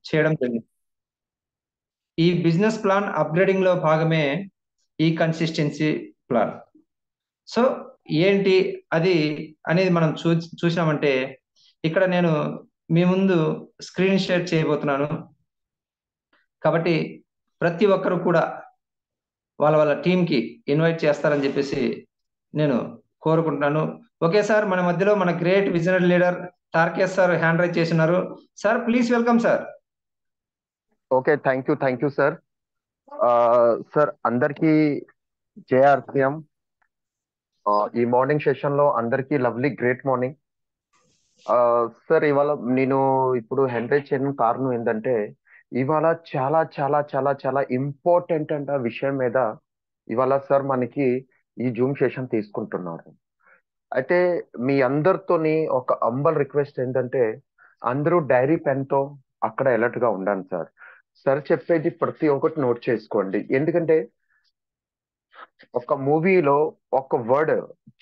చేయడం జరిగింది. ఈ బిజినెస్ ప్లాన్ అప్గ్రేడింగ్ లో భాగమే ఈ కన్సిస్టెన్సీ ప్లాన్. సో ఏంటి అది అనేది మనం చూసామంటే ఇక్కడ నేను మీ ముందు స్క్రీన్ షేర్ చేయబోతున్నాను. కాబట్టి ప్రతి ఒక్కరు కూడా వాళ్ళ టీంకి ఇన్వైట్ చేస్తారని చెప్పేసి నేను కోరుకుంటున్నాను. ఓకే సార్, మన మధ్యలో మన great visionary leader Tarkesh sir hand raise చేస్తున్నారు. Sir please welcome sir. Okay, thank you sir. Sir అందరికీ జేఆర్సీఎం ఈ మార్నింగ్ సెషన్ లో అందరికీ లవ్లీ గ్రేట్ మార్నింగ్. సార్ ఇవాళ నేను ఇప్పుడు హ్యాండ్ రైజ్ చేయడం కారణం ఏంటంటే ఇవాళ చాలా చాలా చాలా చాలా ఇంపార్టెంట్ అంట విషయం మీద ఇవాళ సార్ మనకి ఈ జూమ్ సెషన్ తీసుకుంటున్నారు. అయితే మీ అందరితోని ఒక అంబల్ రిక్వెస్ట్ ఏంటంటే అందరూ డైరీ పెన్ తో అక్కడ అలర్ట్ గా ఉండండి సార్. సార్ చెప్పేది ప్రతి ఒక్కటి నోట్ చేసుకోండి. ఎందుకంటే ఒక మూవీలో ఒక వర్డ్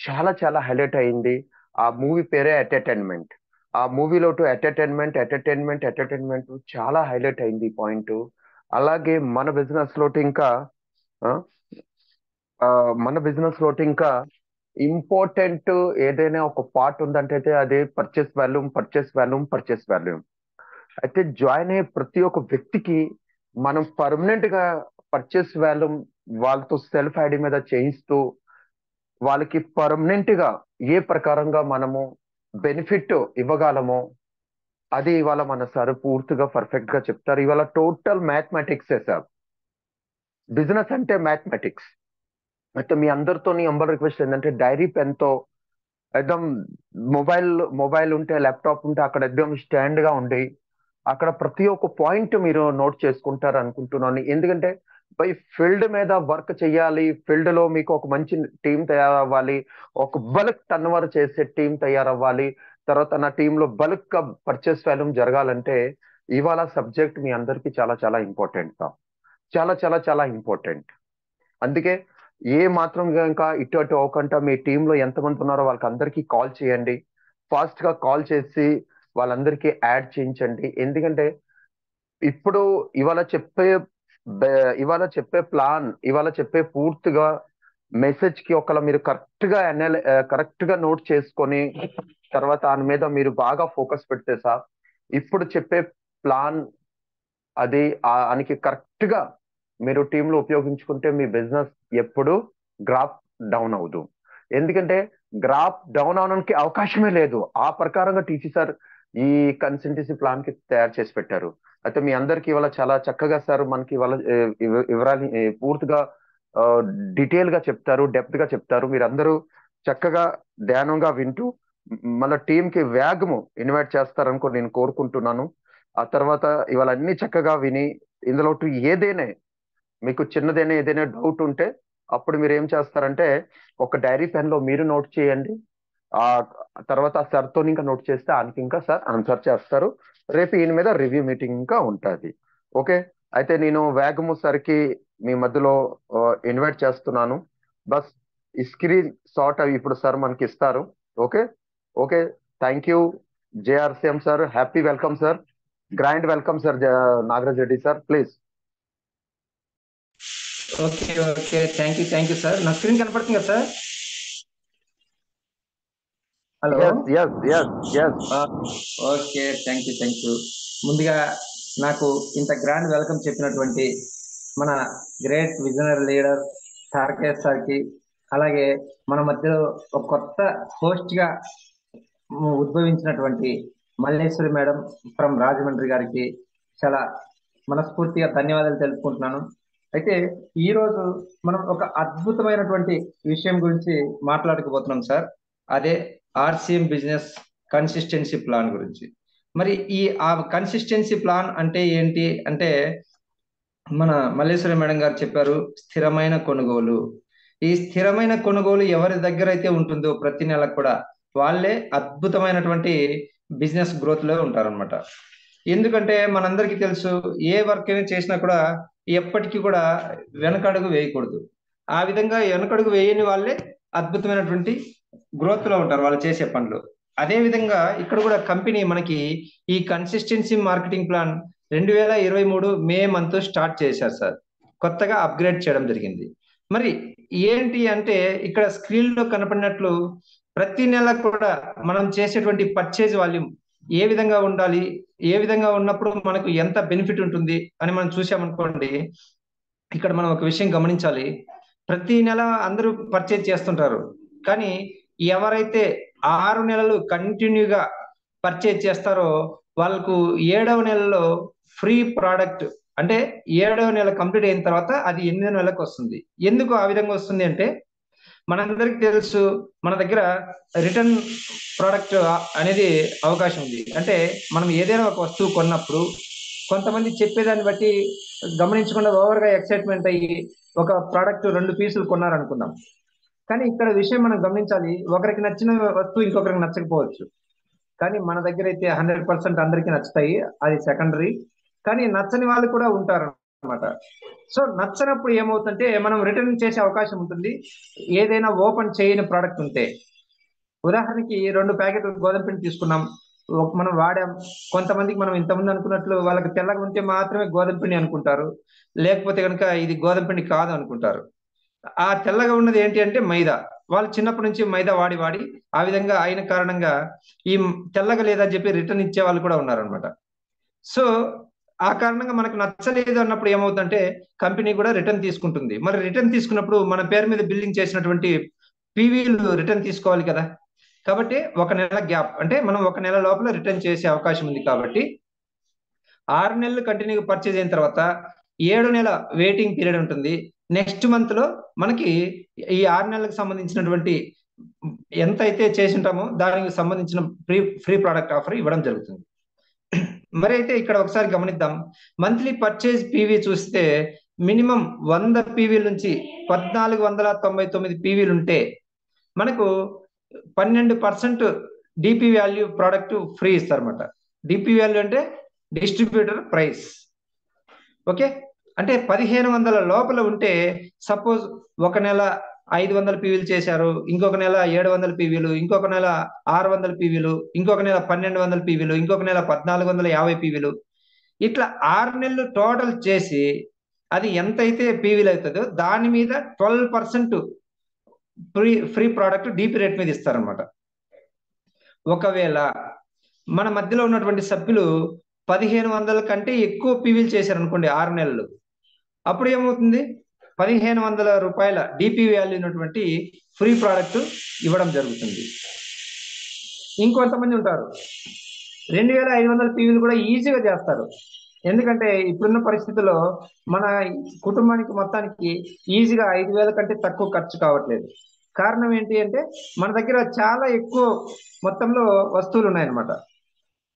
చాలా చాలా హైలైట్ అయింది. ఆ మూవీ పేరే ఎంటర్టైన్మెంట్. ఆ మూవీలో టు ఎంటర్టైన్మెంట్ చాలా హైలైట్ అయింది పాయింట్. అలాగే మన బిజినెస్ లోటు ఇంకా ఆ, మన బిజినెస్ లోటు ఇంకా ఇంపార్టెంట్ ఏదైనా ఒక పార్ట్ ఉందంటే అయితే అదే పర్చేస్ వాల్యూమ్. అయితే జాయిన్ అయ్యే ప్రతి ఒక్క వ్యక్తికి మనం పర్మనెంట్ గా పర్చేస్ వాల్యూమ్ వాళ్ళతో సెల్ఫ్ ఐడి మీద చేయిస్తూ వాళ్ళకి పర్మనెంట్ గా ఏ ప్రకారంగా మనము బెనిఫిట్ ఇవ్వగలమో అది ఇవాళ మన సార్ పూర్తిగా పర్ఫెక్ట్ గా చెప్తారు. ఇవాళ టోటల్ మ్యాథమెటిక్స్ సార్. బిజినెస్ అంటే మ్యాథమెటిక్స్. అయితే మీ అందరితో అంబర్ రిక్వెస్ట్ ఏంటంటే డైరీ పెన్ తో ఎక్దమ్ మొబైల్ ఉంటే ల్యాప్టాప్ ఉంటే అక్కడ ఎక్దమ్ స్టాండ్ గా ఉండి అక్కడ ప్రతి ఒక్క పాయింట్ మీరు నోట్ చేసుకుంటారు అనుకుంటున్నాను. ఎందుకంటే బై ఫీల్డ్ మీద వర్క్ చేయాలి, ఫీల్డ్ లో మీకు ఒక మంచి టీం తయారవ్వాలి, ఒక బల్క్ టర్నోవర్ చేసే టీం తయారవ్వాలి, తర్వాత నా టీంలో బల్క్ పర్చేస్ వాల్యూమ్ జరగాలంటే ఇవాళ సబ్జెక్ట్ మీ అందరికీ చాలా చాలా ఇంపార్టెంట్. చాలా చాలా చాలా ఇంపార్టెంట్. అందుకే ఏ మాత్రం ఇంకా ఇటు అటు అవ్వకుండా మీ టీంలో ఎంతమంది ఉన్నారో వాళ్ళకి అందరికీ కాల్ చేయండి. ఫాస్ట్ గా కాల్ చేసి వాళ్ళందరికీ యాడ్ చేయించండి. ఎందుకంటే ఇప్పుడు ఇవాళ చెప్పే ప్లాన్, ఇవాళ చెప్పే పూర్తిగా మెసేజ్ కి ఒకవేళ మీరు కరెక్ట్ గా నోట్ చేసుకొని తర్వాత దాని మీద మీరు బాగా ఫోకస్ పెడితే సార్ ఇప్పుడు చెప్పే ప్లాన్ అది దానికి కరెక్ట్ గా మీరు టీంలో ఉపయోగించుకుంటే మీ బిజినెస్ ఎప్పుడు గ్రాఫ్ డౌన్ అవ్వదు. ఎందుకంటే గ్రాఫ్ డౌన్ అవడానికి అవకాశమే లేదు. ఆ ప్రకారంగా టీసీ సార్ ఈ కన్సల్టెన్సీ ప్లాన్ కి తయారు చేసి పెట్టారు. అయితే మీ అందరికి ఇవాళ చాలా చక్కగా సార్ మనకి ఇవాళ వివరాలు పూర్తిగా డీటెయిల్ గా చెప్తారు, డెప్త్ గా చెప్తారు. మీరందరూ చక్కగా ధ్యానంగా వింటూ మన టీం కి వేగము ఇన్వైట్ చేస్తారనుకో నేను కోరుకుంటున్నాను. ఆ తర్వాత ఇవాళ అన్ని చక్కగా విని ఇందులో ఏదైనా మీకు చిన్నదైనా ఏదైనా డౌట్ ఉంటే అప్పుడు మీరు ఏం చేస్తారంటే ఒక డైరీ పెన్ లో మీరు నోట్ చేయండి. ఆ తర్వాత ఆ సార్ తో ఇంకా నోట్ చేస్తే ఆయనకి ఇంకా సార్ ఆన్సర్ చేస్తారు. రేపు ఈయన మీద రివ్యూ మీటింగ్ ఇంకా ఉంటుంది. ఓకే, అయితే నేను వేగము సార్కి మీ మధ్యలో ఇన్వైట్ చేస్తున్నాను. బస్ ఈ స్క్రీన్ షాట్ అవి ఇప్పుడు సార్ మనకి ఇస్తారు. Okay okay, thank you JRCM sir. Happy welcome sir, grand welcome sir. Nagaraj Reddy sir please. Okay okay, thank you sir. నా స్క్రీన్ కనపడుతుంది కదా sir? Hello. Okay, thank you. ముందుగా నాకు ఇంత గ్రాండ్ వెల్కమ్ చెప్పినటువంటి మన గ్రేట్ విజనరీ లీడర్ టార్కేష్ సార్కి, అలాగే మన మధ్యలో ఒక కొత్త హోస్ట్ గా ఉద్భవించినటువంటి మల్లేశ్వరి మేడం ఫ్రమ్ రాజమండ్రి గారికి చాలా మనస్ఫూర్తిగా ధన్యవాదాలు తెలుపుకుంటున్నాను. అయితే ఈ రోజు మనం ఒక అద్భుతమైనటువంటి విషయం గురించి మాట్లాడుకోబోతున్నాం సార్. అదే ఆర్సీఎం బిజినెస్ కన్సిస్టెన్సీ ప్లాన్ గురించి. మరి ఆ కన్సిస్టెన్సీ ప్లాన్ అంటే ఏంటి అంటే మన మల్లేశ్వరి మేడం గారు చెప్పారు, స్థిరమైన కొనుగోలు. ఈ స్థిరమైన కొనుగోలు ఎవరి దగ్గర అయితే ఉంటుందో ప్రతి నెల కూడా వాళ్ళే అద్భుతమైనటువంటి బిజినెస్ గ్రోత్ లో ఉంటారనమాట. ఎందుకంటే మనందరికీ తెలుసు, ఏ వర్క్ అయినా చేసినా కూడా ఎప్పటికీ కూడా వెనకడుగు వేయకూడదు. ఆ విధంగా వెనకడుగు వేయని వాళ్ళే అద్భుతమైనటువంటి గ్రోత్ లో ఉంటారు వాళ్ళు చేసే పనులు. అదే విధంగా ఇక్కడ కూడా కంపెనీ మనకి ఈ consistency marketing plan 2023 May month start చేశారు సార్. కొత్తగా అప్గ్రేడ్ చేయడం జరిగింది. మరి ఏంటి అంటే ఇక్కడ స్క్రీన్ లో కనపడినట్లు ప్రతి నెల కూడా మనం చేసేటువంటి పర్చేజ్ వాల్యూమ్ ఏ విధంగా ఉండాలి, ఏ విధంగా ఉన్నప్పుడు మనకు ఎంత బెనిఫిట్ ఉంటుంది అని మనం చూసామనుకోండి. ఇక్కడ మనం ఒక విషయం గమనించాలి. ప్రతి నెల అందరూ పర్చేజ్ చేస్తుంటారు, కానీ ఎవరైతే 6 నెలలు కంటిన్యూగా పర్చేజ్ చేస్తారో వాళ్ళకు 7వ నెలలో ఫ్రీ ప్రోడక్ట్, అంటే 7వ నెల కంప్లీట్ అయిన తర్వాత అది 8వ నెలకు వస్తుంది. ఎందుకు ఆ విధంగా వస్తుంది అంటే మనందరికి తెలుసు, మన దగ్గర రిటర్న్ ప్రోడక్ట్ అనేది అవకాశం ఉంది. అంటే మనం ఏదైనా ఒక వస్తువు కొన్నప్పుడు కొంతమంది చెప్పేదాన్ని బట్టి గమనించకుండా ఓవర్గా ఎక్సైట్మెంట్ అయ్యి ఒక ప్రోడక్ట్ 2 పీసులు కొన్నారనుకుందాం. కానీ ఇక్కడ విషయం మనం గమనించాలి, ఒకరికి నచ్చిన వస్తువు ఇంకొకరికి నచ్చకపోవచ్చు. కానీ మన దగ్గర అయితే 100% అందరికీ నచ్చుతాయి, అది సెకండరీ. కానీ నచ్చని వాళ్ళు కూడా ఉంటారు అనమాట. సో నచ్చనప్పుడు ఏమవుతుందంటే మనం రిటర్న్ చేసే అవకాశం ఉంటుంది, ఏదైనా ఓపెన్ చేయని ప్రోడక్ట్ ఉంటే. ఉదాహరణకి 2 ప్యాకెట్లు గోధుమ పిండి తీసుకున్నాం, మనం వాడాం. కొంతమందికి మనం ఇంతకుముందు అనుకున్నట్లు వాళ్ళకి తెల్లగా ఉంటే మాత్రమే గోధుమ పిండి అనుకుంటారు, లేకపోతే కనుక ఇది గోధుమ పిండి కాదు అనుకుంటారు. ఆ తెల్లగా ఉన్నది ఏంటి అంటే మైదా. వాళ్ళు చిన్నప్పటి నుంచి మైదా వాడి వాడి ఆ విధంగా అయిన కారణంగా ఈ తెల్లగా లేదని చెప్పి రిటర్న్ ఇచ్చే వాళ్ళు కూడా ఉన్నారనమాట. సో ఆ కారణంగా మనకు నచ్చలేదు అన్నప్పుడు ఏమవుతుందంటే కంపెనీ కూడా రిటర్న్ తీసుకుంటుంది. మరి రిటర్న్ తీసుకున్నప్పుడు మన పేరు మీద బిల్లింగ్ చేసినటువంటి పీవీలు రిటర్న్ తీసుకోవాలి కదా. కాబట్టి 1 నెల గ్యాప్, అంటే మనం 1 నెల లోపల రిటర్న్ చేసే అవకాశం ఉంది. కాబట్టి 6 నెలలు కంటిన్యూగా పర్చేజ్ అయిన తర్వాత 7 నెల వెయిటింగ్ పీరియడ్ ఉంటుంది. నెక్స్ట్ మంత్ లో మనకి ఈ 6 నెలలకు సంబంధించినటువంటి ఎంత అయితే చేసి ఉంటామో దానికి సంబంధించిన ఫ్రీ ప్రోడక్ట్ ఆఫర్ ఇవ్వడం జరుగుతుంది. మరి అయితే ఇక్కడ ఒకసారి గమనిద్దాం. మంత్లీ పర్చేజ్ పీవీ చూస్తే మినిమం 100 పీవీల నుంచి 1499 పీవీలు ఉంటే మనకు 12% డిపి వాల్యూ ప్రోడక్ట్ ఫ్రీ ఇస్తారన్నమాట. డిపి వాల్యూ అంటే డిస్ట్రిబ్యూటర్ ప్రైస్. ఓకే, అంటే 1500 లోపల ఉంటే, సపోజ్ ఒక నెల 500 పీవీలు చేశారు, ఇంకొక నెల 700 పీవీలు, ఇంకొక నెల 600 పీవీలు, ఇంకొక నెల 1200 పీవీలు, ఇంకొక నెల 1450 పీవీలు, ఇట్లా 6 నెలలు టోటల్ చేసి అది ఎంతైతే పీవీలు అవుతుందో దాని మీద 12% ఫ్రీ ప్రోడక్ట్ డిపి రేట్ మీద ఇస్తారనమాట. ఒకవేళ మన మధ్యలో ఉన్నటువంటి సభ్యులు 1500 కంటే ఎక్కువ పీవీలు చేశారు అనుకోండి 6 నెలలు, అప్పుడు ఏమవుతుంది, 1500 రూపాయల డిపి వాల్యూ ఉన్నటువంటి ఫ్రీ ప్రోడక్ట్ ఇవ్వడం జరుగుతుంది. ఇంకొంతమంది ఉంటారు 2500 పీవీలు కూడా ఈజీగా చేస్తారు. ఎందుకంటే ఇప్పుడున్న పరిస్థితుల్లో మన కుటుంబానికి మొత్తానికి ఈజీగా 5000 కంటే తక్కువ ఖర్చు కావట్లేదు. కారణం ఏంటి అంటే మన దగ్గర చాలా ఎక్కువ మొత్తంలో వస్తువులు ఉన్నాయన్నమాట.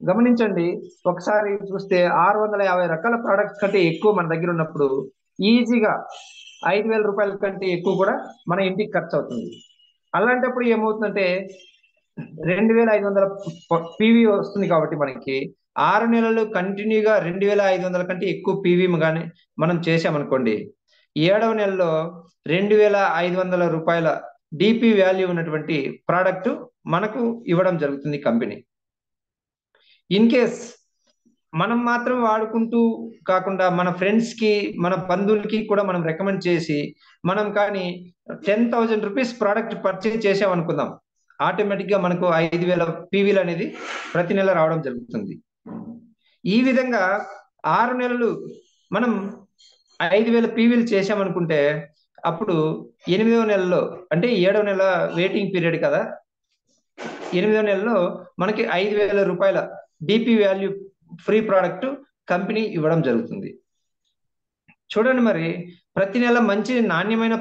గమనించండి, ఒకసారి చూస్తే 650 రకాల ప్రోడక్ట్స్ కంటే ఎక్కువ మన దగ్గర ఉన్నప్పుడు ఈజీగా 5000 రూపాయల కంటే ఎక్కువ కూడా మన ఇంటికి ఖర్చు అవుతుంది. అలాంటప్పుడు ఏమవుతుందంటే 2500 పీవీ వస్తుంది. కాబట్టి మనకి 6 నెలలు కంటిన్యూగా 2500 కంటే ఎక్కువ పీవీ కానీ మనం చేసామనుకోండి, 7వ నెలలో 2500 రూపాయల డిపి వాల్యూ ఉన్నటువంటి ప్రోడక్ట్ మనకు ఇవ్వడం జరుగుతుంది కంపెనీ. ఇన్ కేస్ మనం మాత్రం వాడుకుంటూ కాకుండా మన ఫ్రెండ్స్ కి, మన బంధువులకి కూడా మనం రికమెండ్ చేసి మనం కానీ 10,000 రూపీస్ ప్రోడక్ట్ పర్చేజ్ చేసామనుకుందాం, ఆటోమేటిక్ గా మనకు 5000 పీవీలు అనేది ప్రతి నెల రావడం జరుగుతుంది. ఈ విధంగా 6 నెలలు మనం 5000 పీవీలు చేసామనుకుంటే అప్పుడు 8వ నెలలో, అంటే 7వ నెల వెయిటింగ్ పీరియడ్ కదా, 8వ నెలలో మనకి 5000 రూపాయల DP value free product company ఇవ్వడం జరుగుతుంది. చూడండి, మరి ప్రతి నెల మంచి నాణ్యమైన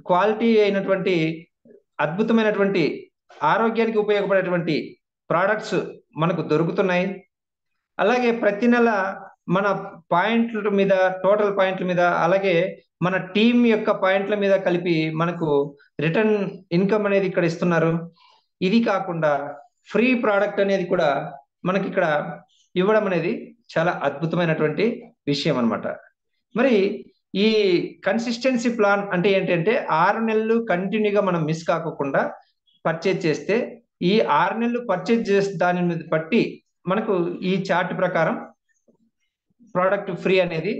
క్వాలిటీ అయినటువంటి అద్భుతమైనటువంటి ఆరోగ్యానికి ఉపయోగపడేటువంటి ప్రోడక్ట్స్ మనకు దొరుకుతున్నాయి. అలాగే ప్రతి నెల మన పాయింట్ల మీద, టోటల్ పాయింట్ల మీద, అలాగే మన టీం యొక్క పాయింట్ల మీద కలిపి మనకు రిటర్న్ ఇన్కమ్ అనేది ఇక్కడ ఇస్తున్నారు. ఇది కాకుండా ఫ్రీ ప్రోడక్ట్ అనేది కూడా మనకి ఇక్కడ ఇవ్వడం అనేది చాలా అద్భుతమైనటువంటి విషయం అన్నమాట. మరి ఈ కన్సిస్టెన్సీ ప్లాన్ అంటే ఏంటంటే 6 నెలలు కంటిన్యూగా మనం మిస్ కాకుండా పర్చేజ్ చేస్తే ఈ 6 నెలలు పర్చేజ్ చేసిన దాని మీద బట్టి మనకు ఈ చార్ట్ ప్రకారం ప్రోడక్ట్ ఫ్రీ అనేది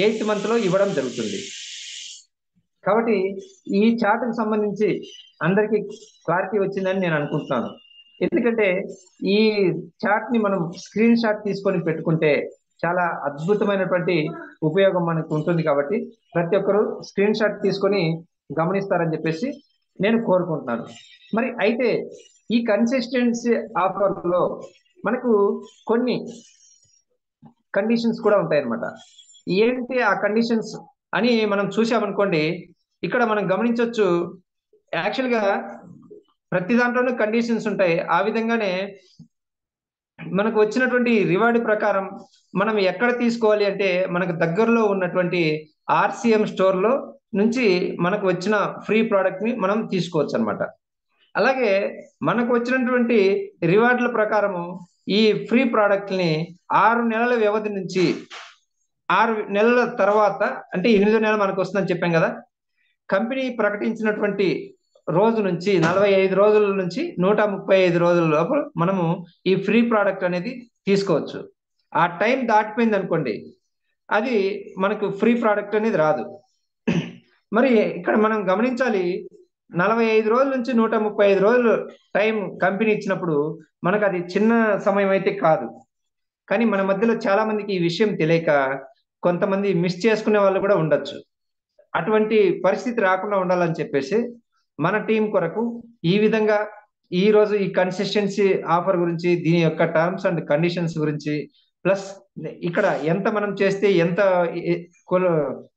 8th మంత్ లో ఇవ్వడం జరుగుతుంది. కాబట్టి ఈ చార్ట్ కి సంబంధించి అందరికీ క్లారిటీ వచ్చిందని నేను అనుకుంటున్నాను. ఎందుకంటే ఈ చార్ట్ ని మనం స్క్రీన్ షాట్ తీసుకొని పెట్టుకుంటే చాలా అద్భుతమైనటువంటి ఉపయోగం మనకు ఉంటుంది. కాబట్టి ప్రతి ఒక్కరు స్క్రీన్ షాట్ తీసుకొని గమనిస్తారని చెప్పేసి నేను కోరుకుంటున్నాను. మరి అయితే ఈ కన్సిస్టెన్సీ ఆఫర్ లో మనకు కొన్ని కండిషన్స్ కూడా ఉంటాయన్నమాట. ఏంటి ఆ కండిషన్స్ అని మనం చూసామనుకోండి, ఇక్కడ మనం గమనించవచ్చు. యాక్చువల్గా ప్రతి దాంట్లోనూ కండిషన్స్ ఉంటాయి. ఆ విధంగానే మనకు వచ్చినటువంటి రివార్డ్ ప్రకారం మనం ఎక్కడ తీసుకోవాలి అంటే మనకు దగ్గరలో ఉన్నటువంటి ఆర్సిఎం స్టోర్ లో నుంచి మనకు వచ్చిన ఫ్రీ ప్రోడక్ట్ ని మనం తీసుకోవచ్చు అనమాట. అలాగే మనకు వచ్చినటువంటి రివార్డుల ప్రకారము ఈ ఫ్రీ ప్రోడక్ట్ ని 6 నెలల వ్యవధి నుంచి 6 నెలల తర్వాత అంటే 8వ నెల మనకు వస్తుందని చెప్పాం కదా. కంపెనీ ప్రకటించినటువంటి రోజు నుంచి 45 రోజుల నుంచి 135 రోజుల లోపల మనము ఈ ఫ్రీ ప్రోడక్ట్ అనేది తీసుకోవచ్చు. ఆ టైం దాటిపోయింది అనుకోండి, అది మనకు ఫ్రీ ప్రోడక్ట్ అనేది రాదు. మరి ఇక్కడ మనం గమనించాలి, 45 రోజుల నుంచి 135 రోజులు టైం కంపెనీ ఇచ్చినప్పుడు మనకు అది చిన్న సమయం అయితే కాదు. కానీ మన మధ్యలో చాలా మందికి ఈ విషయం తెలియక కొంతమంది మిస్ చేసుకునే వాళ్ళు కూడా ఉండొచ్చు. అటువంటి పరిస్థితి రాకుండా ఉండాలని చెప్పేసి మన టీం కొరకు ఈ విధంగా ఈ రోజు ఈ కన్సిస్టెన్సీ ఆఫర్ గురించి, దీని యొక్క టర్మ్స్ అండ్ కండిషన్స్ గురించి, ప్లస్ ఇక్కడ ఎంత మనం చేస్తే ఎంత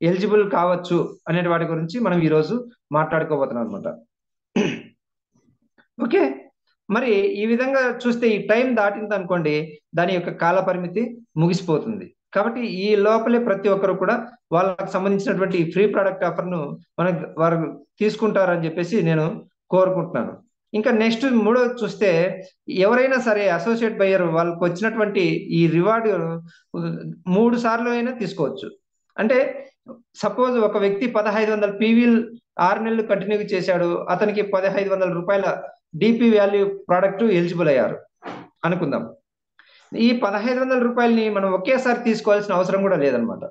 ఎలిజిబుల్ కావచ్చు అనే వాటి గురించి మనం ఈరోజు మాట్లాడుకోబోతున్నాం అనమాట. ఓకే, మరి ఈ విధంగా చూస్తే ఈ టైం దాటింది అనుకోండి, దాని యొక్క కాల పరిమితి ముగిసిపోతుంది. కాబట్టి ఈ లోపలే ప్రతి ఒక్కరు కూడా వాళ్ళకి సంబంధించినటువంటి ఫ్రీ ప్రోడక్ట్ ఆఫర్ ను వారు తీసుకుంటారని చెప్పేసి నేను కోరుకుంటున్నాను. ఇంకా నెక్స్ట్ మూడోది చూస్తే, ఎవరైనా సరే అసోసియేట్ బయ్యర్ వాళ్ళకి వచ్చినటువంటి ఈ రివార్డు 3 సార్లు అయినా తీసుకోవచ్చు. అంటే సపోజ్ ఒక వ్యక్తి 1500 పీవీలు 6 నెలలు కంటిన్యూ చేశాడు, అతనికి 1500 రూపాయల డిపి వాల్యూ ప్రోడక్ట్ ఎలిజిబుల్ అయ్యారు అనుకుందాం. ఈ 1500 రూపాయలని మనం ఒకేసారి తీసుకోవాల్సిన అవసరం కూడా లేదనమాట.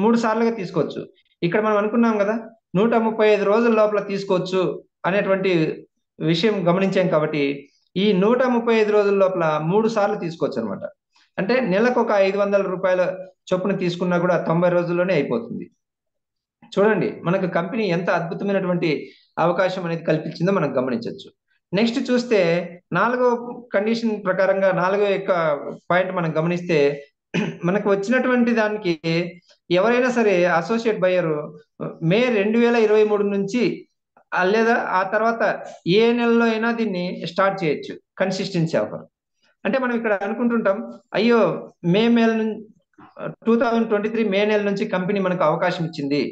మూడు సార్లుగా తీసుకోవచ్చు. ఇక్కడ మనం అనుకున్నాం కదా 135 రోజుల లోపల తీసుకోవచ్చు అనేటువంటి విషయం గమనించాం. కాబట్టి ఈ 135 రోజుల లోపల 3 సార్లు తీసుకోవచ్చు అనమాట. అంటే నెలకు ఒక 500 రూపాయల చొప్పున తీసుకున్నా కూడా 90 రోజుల్లోనే అయిపోతుంది. చూడండి మనకు కంపెనీ ఎంత అద్భుతమైనటువంటి అవకాశం అనేది కల్పించిందో మనం గమనించవచ్చు. నెక్స్ట్ చూస్తే 4వ కండిషన్ ప్రకారంగా 4వ యొక్క పాయింట్ మనం గమనిస్తే, మనకు వచ్చినటువంటి దానికి ఎవరైనా సరే అసోసియేట్ బయ్యర్ మే 2023 నుంచి లేదా ఆ తర్వాత ఏ నెలలో అయినా దీన్ని స్టార్ట్ చేయొచ్చు కన్సిస్టెన్సీ ఆఫర్. అంటే మనం ఇక్కడ అనుకుంటుంటాం, అయ్యో మే 2023 మే నెల నుంచి కంపెనీ మనకు అవకాశం ఇచ్చింది,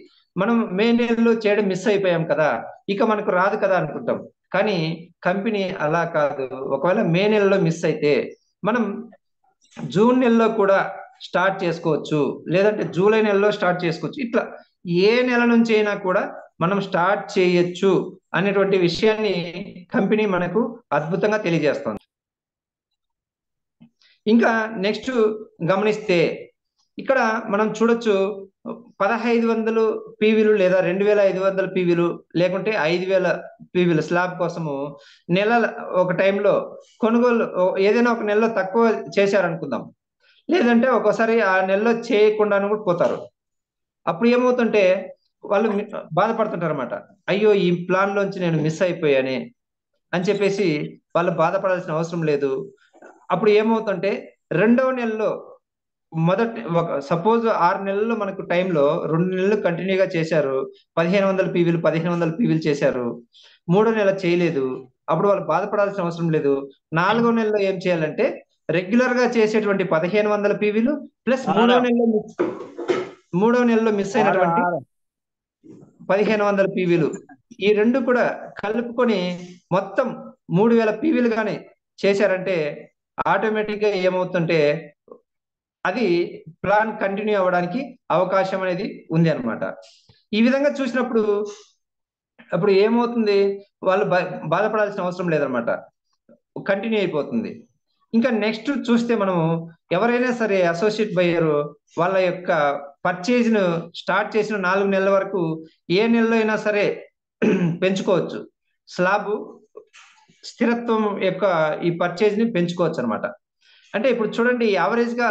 మనం మే నెలలో చేయడం మిస్ అయిపోయాం కదా, ఇక మనకు రాదు కదా అనుకుంటాం. కానీ కంపెనీ అలా కాదు. ఒకవేళ మే నెలలో మిస్ అయితే మనం జూన్ నెలలో కూడా స్టార్ట్ చేసుకోవచ్చు, లేదంటే జూలై నెలలో స్టార్ట్ చేసుకోవచ్చు. ఇట్లా ఏ నెల నుంచి అయినా కూడా మనం స్టార్ట్ చేయొచ్చు అనేటువంటి విషయాన్ని కంపెనీ మనకు అద్భుతంగా తెలియజేస్తుంది. ఇంకా నెక్స్ట్ గమనిస్తే ఇక్కడ మనం చూడొచ్చు 1500 పీవీలు లేదా 2500 పీవీలు లేకుంటే 5000 పీవీలు స్లాబ్ కోసము ఒక టైంలో కొనుగోలు ఏదైనా ఒక నెలలో తక్కువ చేశారనుకుందాం, లేదంటే ఒక్కోసారి ఆ నెలలో చేయకుండాను కూడా పోతారు. అప్పుడు ఏమవుతుంటే వాళ్ళు బాధపడుతుంటారు అనమాట, అయ్యో ఈ ప్లాన్ లోంచి నేను మిస్ అయిపోయానే అని చెప్పేసి వాళ్ళు బాధపడాల్సిన అవసరం లేదు. అప్పుడు ఏమవుతుంటే 2వ నెలలో సపోజ్ 6 నెలలు మనకు టైంలో 2 నెలలు కంటిన్యూగా చేశారు, 1500 పీవీలు చేశారు, 3వ నెల చేయలేదు, అప్పుడు వాళ్ళు బాధపడాల్సిన అవసరం లేదు. 4వ నెలలో ఏం చేయాలంటే రెగ్యులర్ గా చేసేటువంటి 1500 పీవీలు ప్లస్ 3వ నెలలో మిస్ అయినటువంటి 1500 పీవీలు, ఈ రెండు కూడా కలుపుకొని మొత్తం 3000 పీవీలు కానీ చేశారంటే ఆటోమేటిక్ గా ఏమవుతుంటే అది ప్లాన్ కంటిన్యూ అవ్వడానికి అవకాశం అనేది ఉంది అనమాట. ఈ విధంగా చూసినప్పుడు అప్పుడు ఏమవుతుంది, వాళ్ళు బాధపడాల్సిన అవసరం లేదనమాట, కంటిన్యూ అయిపోతుంది. ఇంకా నెక్స్ట్ చూస్తే మనము ఎవరైనా సరే అసోసియేట్ బయ్యర్ వాళ్ళ యొక్క పర్చేజ్ ను స్టార్ట్ చేసిన 4 నెలల వరకు ఏ నెలలో అయినా సరే పెంచుకోవచ్చు. స్లాబ్ స్థిరత్వం యొక్క ఈ పర్చేజ్ ని పెంచుకోవచ్చు అనమాట. అంటే ఇప్పుడు చూడండి, యావరేజ్ గా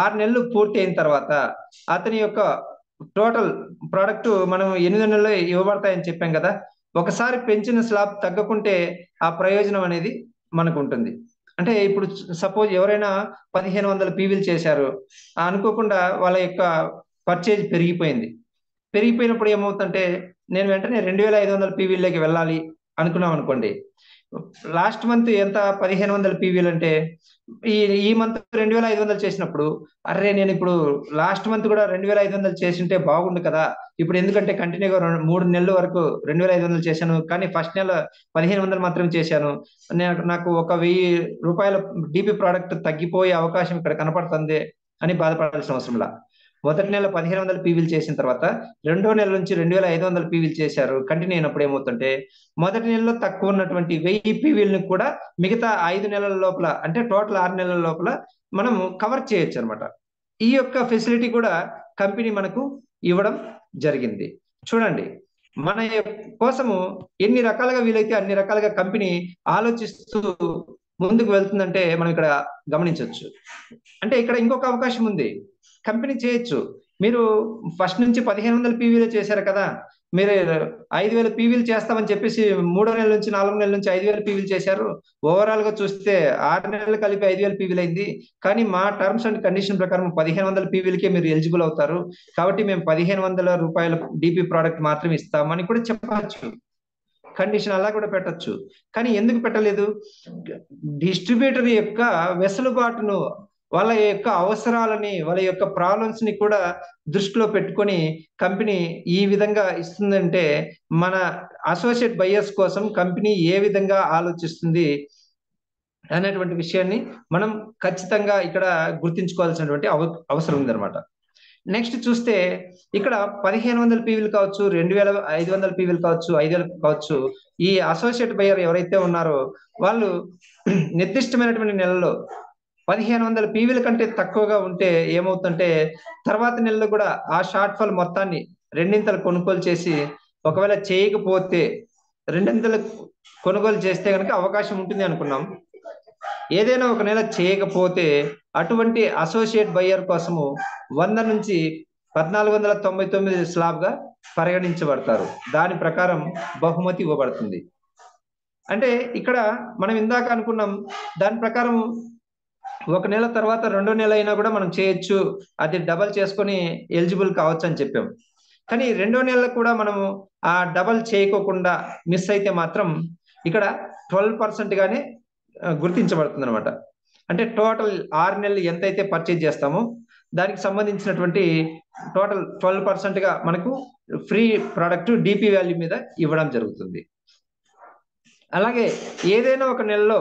6 నెలలు పూర్తి అయిన తర్వాత అతని యొక్క టోటల్ ప్రోడక్ట్ మనం 8 నెలల్లో ఇవ్వబడతాయని చెప్పాం కదా. ఒకసారి పెంచిన స్లాబ్ తగ్గకుంటే ఆ ప్రయోజనం అనేది మనకు ఉంటుంది. అంటే ఇప్పుడు సపోజ్ ఎవరైనా 1500 పీవీలు చేశారు, అనుకోకుండా వాళ్ళ యొక్క పర్చేజ్ పెరిగిపోయినప్పుడు ఏమవుతుందంటే, నేను వెంటనే 2500 పీవీలకి వెళ్ళాలి అనుకున్నాం అనుకోండి. లాస్ట్ మంత్ ఎంత 1500 పీవీలు అంటే ఈ ఈ మంత్ 2500 చేసినప్పుడు, అరే నేను ఇప్పుడు లాస్ట్ మంత్ కూడా 2500 చేసింటే బాగుండు కదా, ఇప్పుడు ఎందుకంటే కంటిన్యూగా 3 నెలల వరకు 2500 చేశాను, కానీ ఫస్ట్ నెల 1500 మాత్రం చేశాను, నాకు ఒక 1000 రూపాయల డిపి ప్రోడక్ట్ తగ్గిపోయే అవకాశం ఇక్కడ కనపడుతుంది అని బాధపడాల్సిన అవసరంలా. మొదటి నెల 1500 పీవీలు చేసిన తర్వాత రెండో నెల నుంచి 2500 పీవీలు చేశారు, కంటిన్యూ అయినప్పుడు ఏమవుతుంటే మొదటి నెలలో తక్కువ ఉన్నటువంటి 1000 పీవీలను కూడా మిగతా 5 నెలల లోపల, అంటే టోటల్ 6 నెలల లోపల మనం కవర్ చేయొచ్చు అనమాట. ఈ యొక్క ఫెసిలిటీ కూడా కంపెనీ మనకు ఇవ్వడం జరిగింది. చూడండి, మన కోసము ఎన్ని రకాలుగా వీలైతే అన్ని రకాలుగా కంపెనీ ఆలోచిస్తూ ముందుకు వెళ్తుందంటే మనం ఇక్కడ గమనించవచ్చు. అంటే ఇక్కడ ఇంకొక అవకాశం ఉంది, కంపెనీ చేయొచ్చు. మీరు ఫస్ట్ నుంచి 1500 పీవీలు చేశారు కదా, మీరు 5000 పీవీలు చేస్తామని చెప్పేసి 3వ నెల నుంచి 4వ నెల నుంచి 5000 పీవీలు చేశారు. ఓవరాల్ గా చూస్తే 6 నెలలు కలిపి 5000 పీవీలు అయింది. కానీ మా టర్మ్స్ అండ్ కండిషన్ ప్రకారం 1500 పీవీలకే మీరు ఎలిజిబుల్ అవుతారు, కాబట్టి మేము 1500 రూపాయల డిపి ప్రోడక్ట్ మాత్రమే ఇస్తామని కూడా చెప్పచ్చు. కండిషన్ అలా కూడా పెట్టచ్చు. కానీ ఎందుకు పెట్టలేదు? డిస్ట్రిబ్యూటర్ యొక్క వెసులుబాటును, వాళ్ళ యొక్క అవసరాలని, వాళ్ళ యొక్క ప్రాబ్లమ్స్ ని కూడా దృష్టిలో పెట్టుకొని కంపెనీ ఈ విధంగా ఇస్తుందంటే మన అసోసియేట్ బయ్యర్స్ కోసం కంపెనీ ఏ విధంగా ఆలోచిస్తుంది అనేటువంటి విషయాన్ని మనం ఖచ్చితంగా ఇక్కడ గుర్తించుకోవాల్సినటువంటి అవసరం ఉందన్నమాట. నెక్స్ట్ చూస్తే ఇక్కడ 1500 పీవీలు కావచ్చు, 2500 పీవీలు కావచ్చు, 5000 కావచ్చు, ఈ అసోసియేట్ బయ్యర్ ఎవరైతే ఉన్నారో వాళ్ళు నిర్దిష్టమైనటువంటి నెలలో 1500 పీవీల కంటే తక్కువగా ఉంటే ఏమవుతుందంటే తర్వాత నెలలో కూడా ఆ షార్ట్ ఫాల్ మొత్తాన్ని రెండింతలు కొనుగోలు చేసి, ఒకవేళ చేయకపోతే రెండింతలు కొనుగోలు చేస్తే కనుక అవకాశం ఉంటుంది అనుకున్నాం. ఏదైనా ఒక నెల చేయకపోతే అటువంటి అసోసియేట్ బయ్యర్ కోసము 100 నుంచి 1499 స్లాబ్ గా పరిగణించబడతారు. దాని ప్రకారం బహుమతి ఇవ్వబడుతుంది. అంటే ఇక్కడ మనం ఇందాక అనుకున్నాం, దాని ప్రకారం ఒక నెల తర్వాత రెండో నెల అయినా కూడా మనం చేయొచ్చు, అది డబల్ చేసుకొని ఎలిజిబుల్ కావచ్చు అని చెప్పాం. కానీ రెండో నెలలో కూడా మనము ఆ డబల్ చేయకోకుండా మిస్ అయితే మాత్రం ఇక్కడ 12% గానే గుర్తించబడుతుంది అనమాట. అంటే టోటల్ 6 నెలలు ఎంతైతే పర్చేజ్ చేస్తామో దానికి సంబంధించినటువంటి టోటల్ 12% గా మనకు ఫ్రీ ప్రోడక్ట్ డిపి వాల్యూ మీద ఇవ్వడం జరుగుతుంది. అలాగే ఏదైనా ఒక నెలలో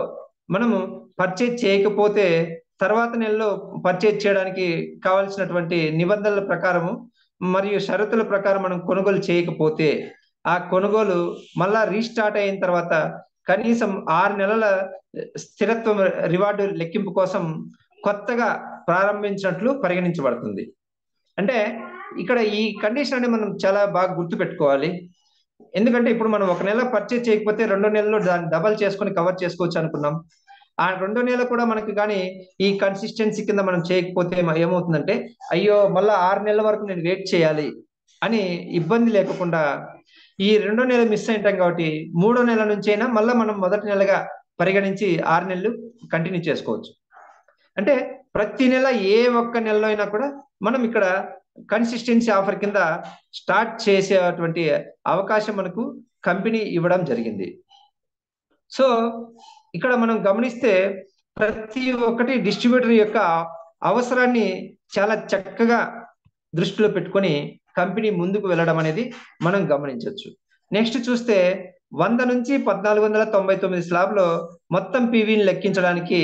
మనము పర్చేజ్ చేయకపోతే తర్వాత నెలలో పర్చేజ్ చేయడానికి కావాల్సినటువంటి నిబంధనల ప్రకారము మరియు షరతుల ప్రకారం మనం కొనుగోలు చేయకపోతే ఆ కొనుగోలు మళ్ళా రీస్టార్ట్ అయిన తర్వాత కనీసం 6 నెలల స్థిరత్వం రివార్డు లెక్కింపు కోసం కొత్తగా ప్రారంభించినట్లు పరిగణించబడుతుంది. అంటే ఇక్కడ ఈ కండిషన్ అనేది మనం చాలా బాగా గుర్తు పెట్టుకోవాలి. ఎందుకంటే ఇప్పుడు మనం ఒక నెల పర్చేజ్ చేయకపోతే రెండో నెలలో దాన్ని డబల్ చేసుకొని కవర్ చేసుకోవచ్చు అనుకున్నాం. ఆ రెండో నెల కూడా మనకి కానీ ఈ కన్సిస్టెన్సీ కింద మనం చేయకపోతే ఏమవుతుందంటే, అయ్యో మళ్ళా 6 నెలల వరకు నేను వెయిట్ చేయాలి అని ఇబ్బంది లేకుండా ఈ రెండో నెల మిస్ అయింటాం కాబట్టి 3వ నెల నుంచి అయినా మళ్ళీ మనం మొదటి నెలగా పరిగణించి 6 నెలలు కంటిన్యూ చేసుకోవచ్చు. అంటే ప్రతి నెల ఏ ఒక్క నెలలో అయినా కూడా మనం ఇక్కడ కన్సిస్టెన్సీ ఆఫర్ కింద స్టార్ట్ చేసేటువంటి అవకాశం మనకు కంపెనీ ఇవ్వడం జరిగింది. సో ఇక్కడ మనం గమనిస్తే ప్రతి ఒక్కటి డిస్ట్రిబ్యూటర్ యొక్క అవసరాన్ని చాలా చక్కగా దృష్టిలో పెట్టుకొని కంపెనీ ముందుకు వెళ్ళడం అనేది మనం గమనించవచ్చు. నెక్స్ట్ చూస్తే 100 నుంచి 1499 స్లాబ్ లో మొత్తం పీవీని లెక్కించడానికి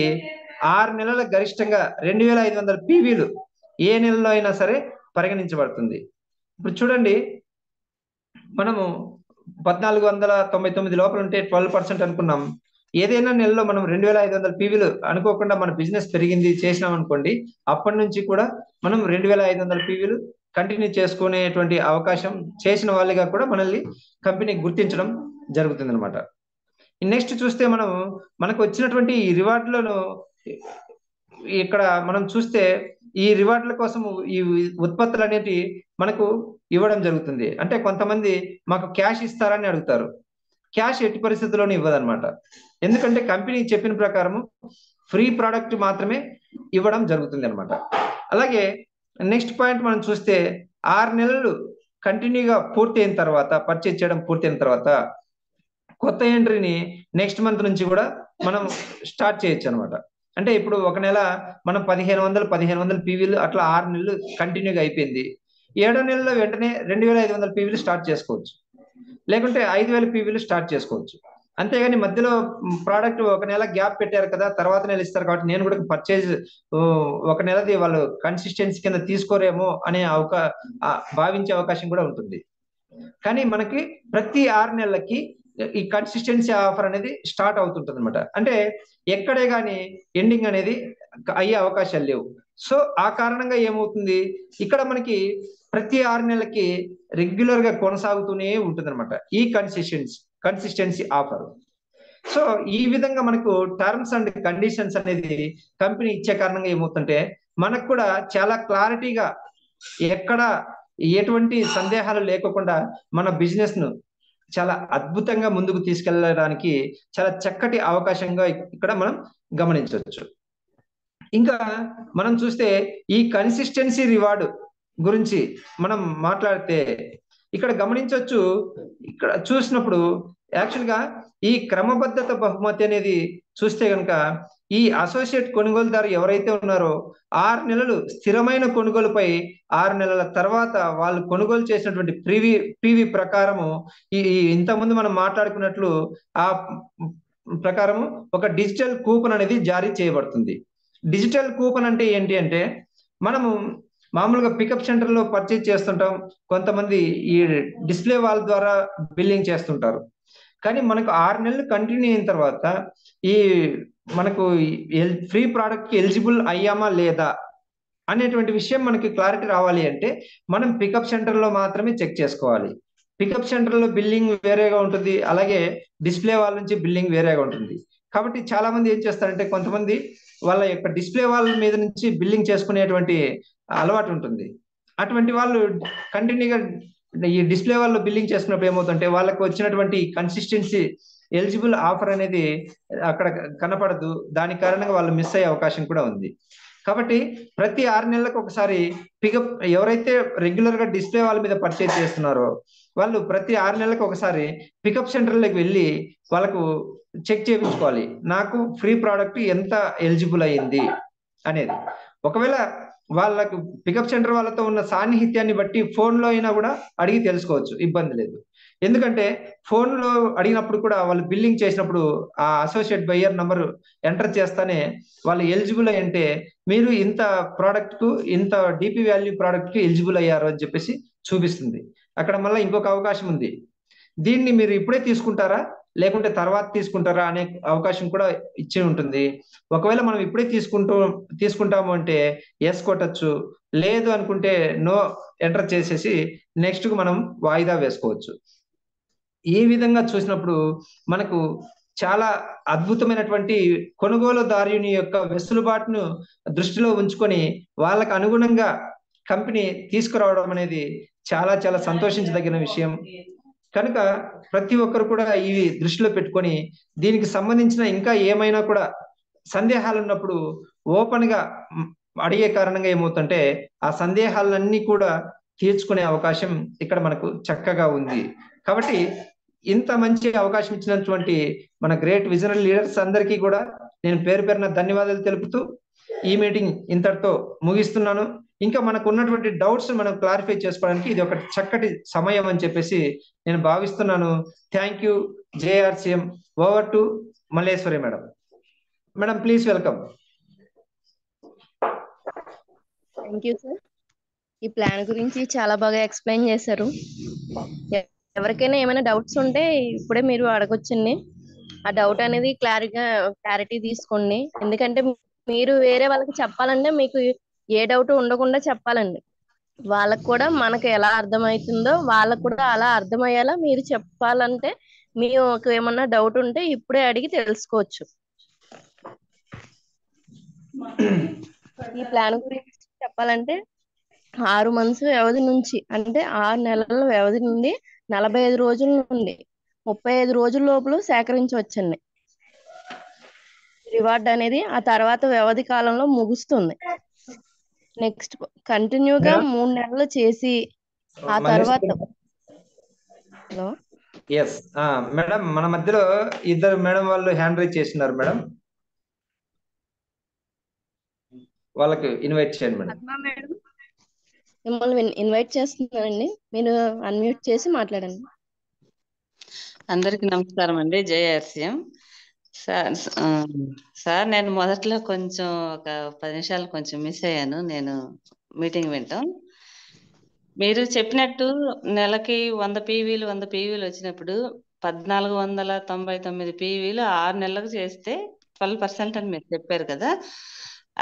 6 నెలల గరిష్టంగా 2500 పీవీలు ఏ నెలలో అయినా సరే పరిగణించబడుతుంది. ఇప్పుడు చూడండి, మనము 1499 లోపల ఉంటే 12% అనుకున్నాం. ఏదైనా నెలలో మనం 2500 పీవీలు అనుకోకుండా మన బిజినెస్ పెరిగింది చేసినాం అనుకోండి, అప్పటి నుంచి కూడా మనం 2500 పీవీలు కంటిన్యూ చేసుకునేటువంటి అవకాశం చేసిన వాళ్ళుగా కూడా మనల్ని కంపెనీ గుర్తించడం జరుగుతుంది అనమాట. నెక్స్ట్ చూస్తే మనకు వచ్చినటువంటి ఈ రివార్డులను ఇక్కడ మనం చూస్తే ఈ రివార్డుల కోసం ఈ ఉత్పత్తులు అనేవి మనకు ఇవ్వడం జరుగుతుంది. అంటే కొంతమంది మాకు క్యాష్ ఇస్తారని అడుగుతారు. క్యాష్ ఎట్టి పరిస్థితుల్లోనూ ఇవ్వదన్నమాట. ఎందుకంటే కంపెనీ చెప్పిన ప్రకారము ఫ్రీ ప్రోడక్ట్ మాత్రమే ఇవ్వడం జరుగుతుంది అనమాట. అలాగే నెక్స్ట్ పాయింట్ మనం చూస్తే 6 నెలలు కంటిన్యూగా పూర్తయిన తర్వాత, పర్చేజ్ చేయడం పూర్తయిన తర్వాత కొత్త ఎంట్రీని నెక్స్ట్ మంత్ నుంచి కూడా మనం స్టార్ట్ చేయొచ్చు అనమాట. అంటే ఇప్పుడు ఒక నెల మనం 1500 పీవీలు అట్లా 6 నెలలు కంటిన్యూగా అయిపోయింది. 7వ నెలలో వెంటనే 2500 పీవీలు స్టార్ట్ చేసుకోవచ్చు, లేకుంటే 5000 పీవీలు స్టార్ట్ చేసుకోవచ్చు. అంతేగాని మధ్యలో ప్రోడక్ట్ ఒక నెల గ్యాప్ పెట్టారు కదా, తర్వాత నెల ఇస్తారు కాబట్టి నేను కూడా పర్చేజ్ ఒక నెలది వాళ్ళు కన్సిస్టెన్సీ కింద తీసుకోరేమో అనే భావించే అవకాశం కూడా ఉంటుంది. కానీ మనకి ప్రతి 6 నెలలకి ఈ కన్సిస్టెన్సీ ఆఫర్ అనేది స్టార్ట్ అవుతుంటుంది అనమాట. అంటే ఎక్కడే కానీ ఎండింగ్ అనేది అయ్యే అవకాశాలు లేవు. సో ఆ కారణంగా ఏమవుతుంది, ఇక్కడ మనకి ప్రతి 6 నెలలకి రెగ్యులర్ గా కొనసాగుతూనే ఉంటుంది అనమాట ఈ కన్సిస్టెన్సీ ఆఫర్. సో ఈ విధంగా మనకు టర్మ్స్ అండ్ కండిషన్స్ అనేది కంపెనీ ఇచ్చే కారణంగా ఏమవుతుంటే మనకు కూడా చాలా క్లారిటీగా ఎక్కడ ఎటువంటి సందేహాలు లేకుండా మన బిజినెస్ ను చాలా అద్భుతంగా ముందుకు తీసుకెళ్ళడానికి చాలా చక్కటి అవకాశంగా ఇక్కడ మనం గమనించవచ్చు. ఇంకా మనం చూస్తే ఈ కన్సిస్టెన్సీ రివార్డ్ గురించి మనం మాట్లాడితే ఇక్కడ గమనించవచ్చు. ఇక్కడ చూసినప్పుడు యాక్చువల్ గా ఈ క్రమబద్ధత బహుమతి అనేది చూస్తే కనుక ఈ అసోసియేట్ కొనుగోలుదారు ఎవరైతే ఉన్నారో 6 నెలలు స్థిరమైన కొనుగోలుపై 6 నెలల తర్వాత వాళ్ళు కొనుగోలు చేసినటువంటి పీవీ ప్రకారము ఈ ఇంతకుముందు మనం మాట్లాడుకున్నట్లు ఆ ప్రకారము ఒక డిజిటల్ కూపన్ అనేది జారీ చేయబడుతుంది. డిజిటల్ కూపన్ అంటే ఏంటి అంటే మనము మామూలుగా పికప్ సెంటర్ లో పర్చేజ్ చేస్తుంటాం, కొంతమంది ఈ డిస్ప్లే వాల్ ద్వారా బిల్లింగ్ చేస్తుంటారు. కానీ మనకు 6 నెలలు కంటిన్యూ అయిన తర్వాత ఈ మనకు ఫ్రీ ప్రోడక్ట్ కి ఎలిజిబుల్ అయ్యామా లేదా అనేటువంటి విషయం మనకి క్లారిటీ రావాలి అంటే మనం పికప్ సెంటర్ లో మాత్రమే చెక్ చేసుకోవాలి. పికప్ సెంటర్ లో బిల్లింగ్ వేరేగా ఉంటుంది, అలాగే డిస్ప్లే వాల్ నుంచి బిల్లింగ్ వేరేగా ఉంటుంది. కాబట్టి చాలా మంది ఏం చేస్తారంటే కొంతమంది వాళ్ళ యొక్క డిస్ప్లే వాల్ మీద నుంచి బిల్లింగ్ చేసుకునేటువంటి అలవాటు ఉంటుంది. అటువంటి వాళ్ళు కంటిన్యూగా ఈ డిస్ప్లే వాళ్ళు బిల్లింగ్ చేసుకున్నప్పుడు ఏమవుతుంటే వాళ్ళకు వచ్చినటువంటి కన్సిస్టెన్సీ ఎలిజిబుల్ ఆఫర్ అనేది అక్కడ కనపడదు. దాని కారణంగా వాళ్ళు మిస్ అయ్యే అవకాశం కూడా ఉంది. కాబట్టి ప్రతి 6 నెలలకు ఒకసారి పికప్ ఎవరైతే రెగ్యులర్ గా డిస్ప్లే వాళ్ళ మీద పర్చేజ్ చేస్తున్నారో వాళ్ళు ప్రతి 6 నెలలకు ఒకసారి పికప్ సెంటర్లకు వెళ్ళి వాళ్ళకు చెక్ చేయించుకోవాలి, నాకు ఫ్రీ ప్రోడక్ట్ ఎంత ఎలిజిబుల్ అయ్యింది అనేది. ఒకవేళ వాళ్ళకు పికప్ సెంటర్ వాళ్ళతో ఉన్న సాన్నిహిత్యాన్ని బట్టి ఫోన్ లో అయినా కూడా అడిగి తెలుసుకోవచ్చు, ఇబ్బంది లేదు. ఎందుకంటే ఫోన్ లో అడిగినప్పుడు కూడా వాళ్ళు బిల్లింగ్ చేసినప్పుడు ఆ అసోసియేట్ బయ్యర్ నంబర్ ఎంటర్ చేస్తానే వాళ్ళు ఎలిజిబుల్ అంటే మీరు ఇంత ప్రోడక్ట్ కు ఇంత డిపి వాల్యూ ప్రోడక్ట్ కి ఎలిజిబుల్ అయ్యారు అని చెప్పేసి చూపిస్తుంది. అక్కడ మళ్ళీ ఇంకొక అవకాశం ఉంది, దీన్ని మీరు ఇప్పుడే తీసుకుంటారా లేకుంటే తర్వాత తీసుకుంటారా అనే అవకాశం కూడా ఇచ్చి ఉంటుంది. ఒకవేళ మనం ఇప్పుడే తీసుకుంటాము అంటే ఎస్ కొట్టచ్చు, లేదు అనుకుంటే నో ఎంటర్ చేసేసి నెక్స్ట్ కు మనం వాయిదా వేసుకోవచ్చు. ఈ విధంగా చూసినప్పుడు మనకు చాలా అద్భుతమైనటువంటి కొనుగోలుదారుని యొక్క వెసులుబాటును దృష్టిలో ఉంచుకొని వాళ్ళకు అనుగుణంగా కంపెనీ తీసుకురావడం అనేది చాలా చాలా సంతోషించదగిన విషయం. కనుక ప్రతి ఒక్కరు కూడా ఇవి దృష్టిలో పెట్టుకొని దీనికి సంబంధించిన ఇంకా ఏమైనా కూడా సందేహాలు ఉన్నప్పుడు ఓపెన్ గా అడిగే కారణంగా ఏమవుతుంటే ఆ సందేహాలన్నీ కూడా తీర్చుకునే అవకాశం ఇక్కడ మనకు చక్కగా ఉంది. కాబట్టి ఇంత మంచి అవకాశం ఇచ్చినటువంటి మన గ్రేట్ విజనరీ లీడర్స్ అందరికీ కూడా నేను పేరు పేరున ధన్యవాదాలు తెలుపుతూ ఈ మీటింగ్ ఇంతటితో ముగిస్తున్నాను. ఇంకా మనకు ఉన్నటువంటి డౌట్స్ మనం క్లారిఫై చేసుకోవడానికి ఇది ఒక చక్కటి సమయం అని చెప్పేసి నేను భావిస్తున్నాను. Thank you. JRCM. Over to Malleswari madam. Madam please welcome. Thank you sir. ఈ ప్లాన్ గురించి చాలా బాగా ఎక్స్ప్లెయిన్ చేశారు. ఎవరికైనా ఏమైనా డౌట్స్ ఉంటే ఇప్పుడే మీరు అడగొచ్చండి. ఆ డౌట్ అనేది క్లారిటీ తీసుకోండి. ఎందుకంటే మీరు వేరే వాళ్ళకి చెప్పాలంటే మీకు ఏ డౌట్ ఉండకుండా చెప్పాలండి. వాళ్ళకు కూడా మనకు ఎలా అర్థమవుతుందో వాళ్ళకు కూడా అలా అర్థమయ్యేలా మీరు చెప్పాలంటే మీకు ఏమన్నా డౌట్ ఉంటే ఇప్పుడే అడిగి తెలుసుకోవచ్చు. ఈ ప్లాన్ గురించి చెప్పాలంటే 6 months వ్యవధి నుంచి, అంటే 6 నెలల వ్యవధి నుండి 45 రోజుల నుండి 35 రోజుల లోపల సేకరించవచ్చండి. రివార్డ్ అనేది ఆ తర్వాత వ్యవధి కాలంలో ముగుస్తుంది. నెక్స్ట్ కంటిన్యూగా 3 నెలలు చేసి ఆ తర్వాత హలో ఎస్ మేడం, మన మధ్యలో ఇద్దరు మేడం వాళ్ళు హ్యాండ్ రైజ్ చేస్తున్నారు మేడం, వాళ్ళకి ఇన్వైట్ చేయండి మేడం. పద్మా మేడం మిమ్మల్ని ఇన్వైట్ చేస్తున్నానండి, మీరు అన్మ్యూట్ చేసి మాట్లాడండి. అందరికి నమస్కారం అండి. జేఆర్సీఎం సార్, నేను మొదట్లో కొంచెం ఒక 10 నిమిషాలు కొంచెం మిస్ అయ్యాను. నేను మీటింగ్ వింటాం. మీరు చెప్పినట్టు నెలకి 100 పీవీలు వచ్చినప్పుడు 1499 పీవీలు 6 నెలలకు చేస్తే 12% అని మీరు చెప్పారు కదా.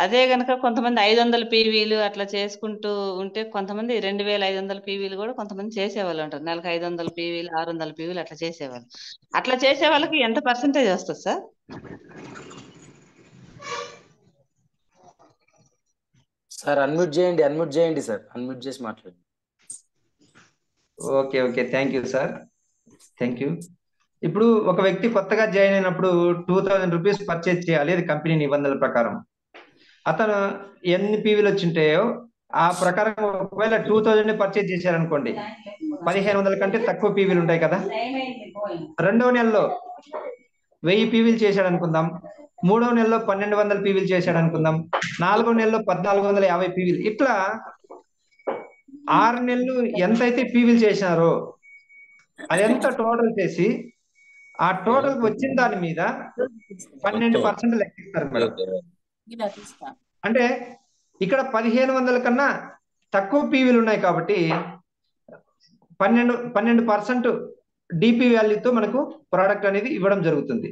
అదే గనక కొంతమంది 500 పీవీలు అట్లా చేసుకుంటూ ఉంటే, కొంతమంది 2500 పీవీలు కూడా కొంతమంది చేసేవాళ్ళు అంటారు. నెలకు 500 పీవీలు 600 పీవీలు అట్లా చేసేవాళ్ళు. అట్లా చేసే వాళ్ళకి ఎంత పర్సెంటేజ్ వస్తుంది సార్? సార్ అన్మ్యూట్ చేయండి సార్, అన్మ్యూట్ చేసి మాట్లాడండి. Okay okay, thank you sir, thank you. ఇప్పుడు ఒక వ్యక్తి కొత్తగా జాయిన్ అయినప్పుడు 2000 రూపీస్ పర్చేజ్ చేయాలి, అది కంపెనీ నిబంధనల ప్రకారం. అతను ఎన్ని పీవీలు వచ్చింటాయో ఆ ప్రకారం ఒకవేళ 2000 పర్చేజ్ చేశారనుకోండి, 1500 కంటే తక్కువ పీవీలు ఉంటాయి కదా. రెండవ నెలలో 1000 పీవీలు చేశాడు అనుకుందాం, మూడవ నెలలో 1200 పీవీలు చేశాడు అనుకుందాం, నాలుగో నెలలో 1450 పీవీలు, ఇట్లా 6 నెలలు ఎంతైతే పీవీలు చేసినారో అదంతా టోటల్ చేసి ఆ టోటల్ వచ్చిన దాని మీద 12% లెక్కిస్తారు మేడం. అంటే ఇక్కడ 1500 కన్నా తక్కువ పీవీలు ఉన్నాయి కాబట్టి 12% డిపి వాల్యూతో మనకు ప్రోడక్ట్ అనేది ఇవ్వడం జరుగుతుంది.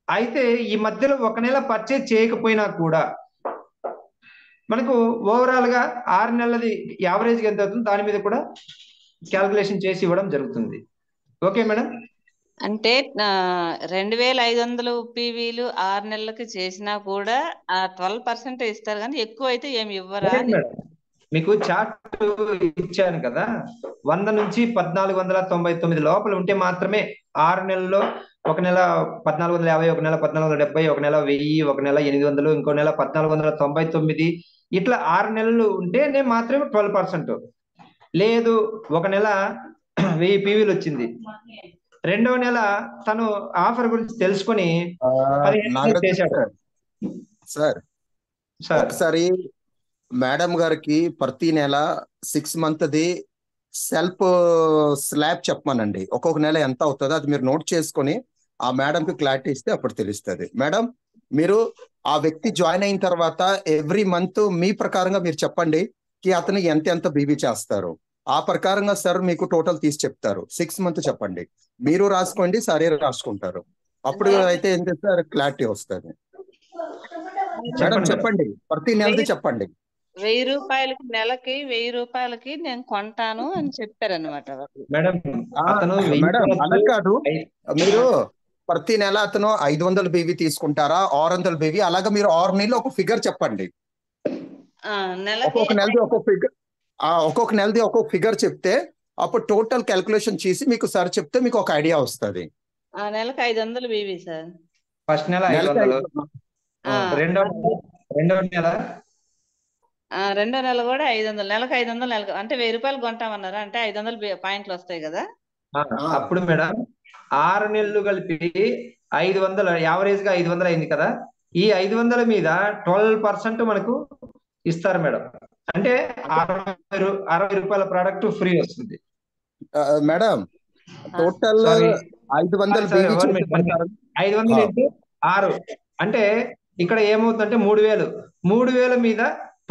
అయితే ఈ మధ్యలో ఒక నెల పర్చేజ్ చేయకపోయినా కూడా మనకు ఓవరాల్ గా 6 నెలలది యావరేజ్ ఎంత అవుతుంది దాని మీద కూడా క్యాల్కులేషన్ చేసి ఇవ్వడం జరుగుతుంది. Okay madam. అంటే 2500 పీవీలు 6 నెలలకి చేసినా కూడా ఆ 12% ఇస్తారు, కానీ ఎక్కువ అయితే ఏమి ఇవ్వరా అని. మీకు చార్ట్ ఇచ్చాను కదా, 100 నుంచి 1499 లోపల ఉంటే మాత్రమే 6 నెలల్లో, ఒక నెల 1450, ఒక నెల 1470, ఒక నెల 1000, ఒక నెల 800, ఇంకో నెల 1499, ఇట్లా 6 నెలలు ఉంటేనే మాత్రమే 12%. లేదు ఒక నెల 1000 పీవీలు వచ్చింది, రెండవ నెల తను ఆఫర్ గురించి తెలుసుకొని 15 చేశాడు సార్. ఒకసారి మేడం గారికి ప్రతి నెల 6 monthsది సెల్ఫ్ స్లాబ్ చెప్పమనండి. ఒక్కొక్క నెల ఎంత అవుతుందో అది మీరు నోట్ చేసుకొని ఆ మేడంకి క్లారిటీ ఇస్తే అప్పుడు తెలుస్తుంది. మేడం, మీరు ఆ వ్యక్తి జాయిన్ అయిన తర్వాత ఎవ్రీ మంత్ మీ ప్రకారంగా మీరు చెప్పండి కి అతను ఎంత బీబీ చేస్తారు. ఆ ప్రకారంగా సార్ మీకు టోటల్ తీసి చెప్తారు. 6 months చెప్పండి, మీరు రాసుకోండి, సరే రాసుకుంటారు. అప్పుడు అయితే ఏం చేస్తారు, క్లారిటీ వస్తుంది. మేడం చెప్పండి, ప్రతి నెలది చెప్పండి. 1000 రూపాయలకి నెలకి 1000 రూపాయలకి నేను కొంటాను అని చెప్పారనమాట. మేడం అలా కాదు, మీరు ప్రతి నెల అతను 500 బీవీ తీసుకుంటారా 600 బీవీ, అలాగా మీరు 6 నెలలు ఒక ఫిగర్ చెప్పండి. ఒక్కొక్క నెలది ఒక్కొక్క ఫిగర్ చెప్తే అప్పుడు టోటల్ క్యాల్కులేషన్ చేసి మీకు సార్ చెప్తే మీకు ఒక ఐడియా వస్తుంది. నెలకు 500 బీవీ సార్. ఫస్ట్ నెల 500, రెండో నెల కూడా 500, నెలకు 500, నెలకు అంటే 1000 రూపాయలు కొంటామన్నారా, అంటే 500 పాయింట్లు వస్తాయి కదా. అప్పుడు మేడం 6 నెలలు కలిపి 500, యావరేజ్ గా 500 అయింది కదా. ఈ 500 మీద 12% మనకు ఇస్తారు మేడం. అంటే 60 రూపాయల ప్రోడక్ట్ ఫ్రీ వస్తుంది మేడం. టోటల్ 500 ఇంటూ 6 అంటే ఇక్కడ ఏమవుతుందంటే 3000 మీద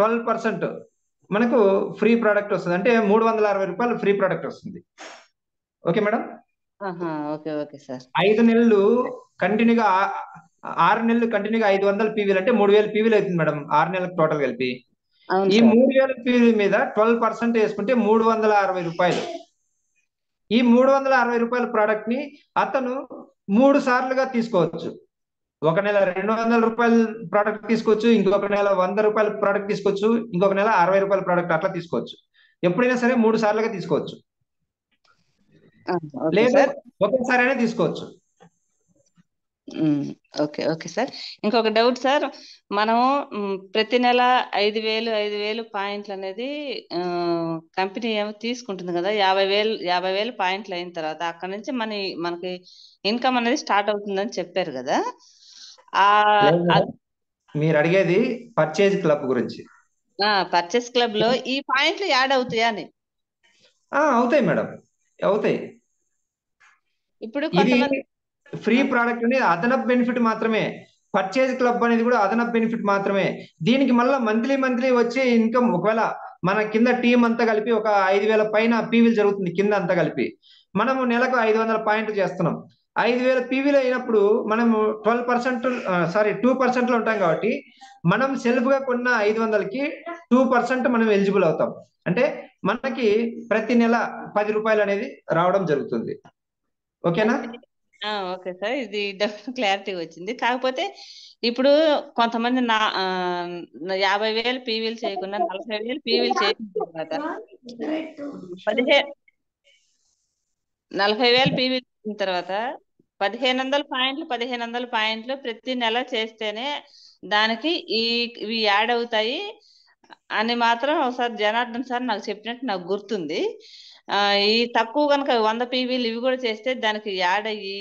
12%, మనకు ఫ్రీ ప్రోడక్ట్ వస్తుంది. అంటే 360 రూపాయలు ఫ్రీ ప్రోడక్ట్ వస్తుంది. Okay madam. Okay okay sir. 5 నెలలు కంటిన్యూగా 6 నెలలు కంటిన్యూగా 500 పీవీలు అంటే 3000 పీవీలు అవుతుంది మేడం 6 నెలలకు టోటల్ కలిపి. అవును ఈ సార్. 3000 పీవీ మీద 12% వేసుకుంటే 360 రూపాయలు. ఈ 360 రూపాయల ప్రోడక్ట్ ని అతను 3 సార్లుగా తీసుకోవచ్చు. ఒక నెల 200 రూపాయల ప్రోడక్ట్ తీసుకోవచ్చు, ఇంకొక నెల 100 రూపాయల ప్రోడక్ట్ తీసుకోవచ్చు, ఇంకొక నెల 60 రూపాయల ప్రోడక్ట్ అట్లా తీసుకోవచ్చు. ఎప్పుడైనా సరే 3 సార్లుగా తీసుకోవచ్చు, ఓకే లేదు సార్. ఒకేసారి అయినా తీసుకోవచ్చు. Okay okay sir. ఇంకొక డౌట్ సార్, మనం ప్రతి నెల 5,000 పాయింట్లు అనేది కంపెనీ ఏమో తీసుకుంటుంది కదా, 50,000 పాయింట్లు అయిన తర్వాత అక్కడ నుంచి మనకి ఇన్కమ్ అనేది స్టార్ట్ అవుతుందని చెప్పారు కదా. లేదు మేడం, మీరు అడిగేది పర్చేజ్ క్లబ్ గురించి. పర్చేస్ క్లబ్ లో ఈ పాయింట్లు యాడ్ అవుతాయా అని? అవుతాయి మేడం, అవుతాయి. ఇప్పుడు ఇది కొంతమంది ఫ్రీ ప్రోడక్ట్ అనేది అదనపు బెనిఫిట్ మాత్రమే. పర్చేజ్ క్లబ్ అనేది కూడా అదనపు బెనిఫిట్ మాత్రమే. దీనికి మళ్ళీ మంత్లీ వచ్చే ఇన్కమ్, ఒకవేళ మన కింద టీం అంతా కలిపి ఒక 5,000 పైన పీవీలు జరుగుతుంది కింద అంతా కలిపి, మనము నెలకు 500 పాయింట్లు చేస్తున్నాం. 5,000 పీవీలు అయినప్పుడు మనము 2% లో ఉంటాం కాబట్టి మనం సెల్ఫ్ గా కొన్న 500కి 2% మనం ఎలిజిబుల్ అవుతాం. అంటే మనకి ప్రతి నెల 10 రూపాయలు అనేది రావడం జరుగుతుంది. ఓకేనా? ఓకే సార్, ఇది క్లారిటీ వచ్చింది. కాకపోతే ఇప్పుడు కొంతమంది 50,000 పీవీలు చేయకుండా 40,000 పీవీలు చేసిన తర్వాత 40,000 పీవీలు చేసిన తర్వాత 1,500 పాయింట్లు ప్రతి నెల చేస్తేనే దానికి ఇవి యాడ్ అవుతాయి అని మాత్రం ఒకసారి జనార్దన్ సార్ నాకు చెప్పినట్టు నాకు గుర్తుంది. ఈ తక్కువ కనుక 100 పీవీలు ఇవి కూడా చేస్తే దానికి యాడ్ అయ్యి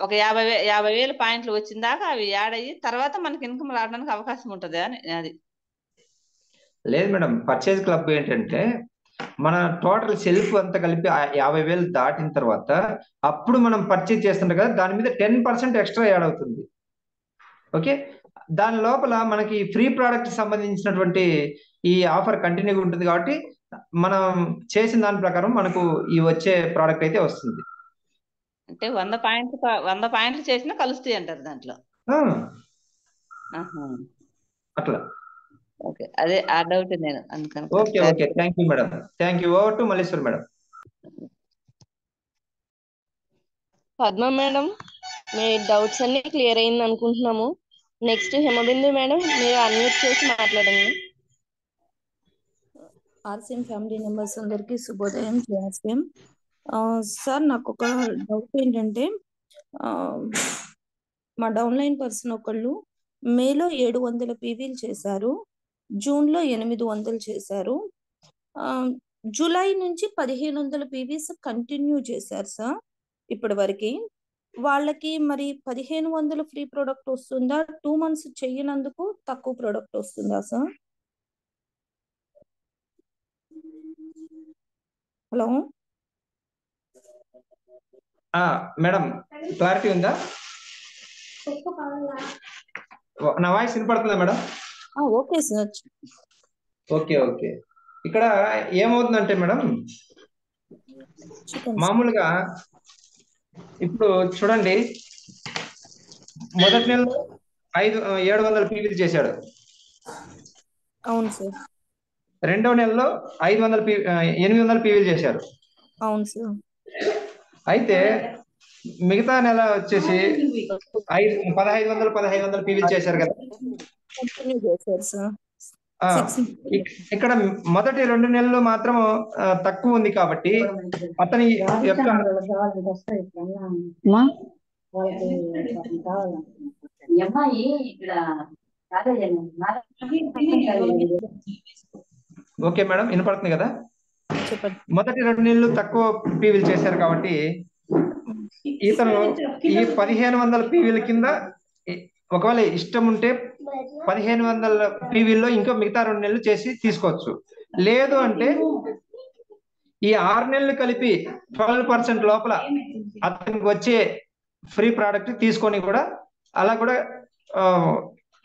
ఒక 50,000 పాయింట్లు వచ్చిన దాకా అవి యాడ్ అయ్యి తర్వాత మనకి ఇన్కమ్ రావడానికి అవకాశం ఉంటుంది అని అది. లేదు మేడం, పర్చేజ్ క్లబ్ ఏంటంటే మన టోటల్ సెల్ఫ్ అంతా కలిపి 50,000 దాటిన తర్వాత అప్పుడు మనం పర్చేజ్ చేస్తుంటాం కదా, దాని మీద 10% ఎక్స్ట్రా యాడ్ అవుతుంది. ఓకే, దాని లోపల మనకి ఫ్రీ ప్రోడక్ట్ సంబంధించినటువంటి ఈ ఆఫర్ కంటిన్యూగా ఉంటుంది కాబట్టి మనం చేసిన దాని ప్రకారం మనకు ఈ వచ్చే ప్రోడక్ట్ అయితే వస్తుంది. అంటే 100 పాయింట్లు చేసినా కలుస్తాయి అంటారు దాంట్లో. అట్లా. ఓకే, అదే ఆ డౌట్ నేను అందుకని. Okay okay, thank you madam, thank you. Over to Malleshwar madam. Padma madam, me doubts అన్ని క్లియర్ అయింది అనుకుంటున్నాము. నెక్స్ట్ హిమబిందు మేడం, మీరు అన్మ్యూట్ చేసి మాట్లాడండి. ఆర్సిఎం ఫ్యామిలీ మెంబర్స్ అందరికీ శుభోదయం. జయశ్రీం సార్, నాకు ఒక డౌట్ ఏంటంటే, మా డౌన్లైన్ పర్సన్ ఒకళ్ళు మేలో 700 పీవీలు చేశారు, జూన్లో 800 చేశారు, జూలై నుంచి 1,500 పీవీస్ కంటిన్యూ చేశారు సార్ ఇప్పటి వరకు. వాళ్ళకి మరి 1,500 ఫ్రీ ప్రోడక్ట్ వస్తుందా? 2 months చేయనందుకు తక్కువ ప్రోడక్ట్ వస్తుందా సార్? హలో మేడం, క్లారిటీ ఉందా? నా వాయిస్ వినపడుతుందా madam? Okay sir. Okay okay. ఇక్కడ ఏమవుతుందంటే మేడం, మామూలుగా ఇప్పుడు చూడండి, మొదటి నెలలో 700 పీవీలు చేశాడు. అవును సార్. రెండవ నెలలో 800 పీవీలు చేశారు. అవును సార్. అయితే మిగతా నెల వచ్చేసి 1,500 పీవీలు చేశారు కదా. ఇక్కడ మొదటి 2 నెలలు మాత్రం తక్కువ ఉంది కాబట్టి అతని యొక్క ఓకే మేడం, వినపడుతుంది కదా. మొదటి 2 నెలలు తక్కువ పీవీలు చేశారు కాబట్టి ఇతను ఈ 1,500 పీవీల కింద ఒకవేళ ఇష్టం ఉంటే 1,500 పీవీల్లో ఇంకో మిగతా 2 నెలలు చేసి తీసుకోవచ్చు. లేదు అంటే ఈ 6 నెలలు కలిపి 12% లోపల అతనికి వచ్చే ఫ్రీ ప్రోడక్ట్ తీసుకొని కూడా అలా కూడా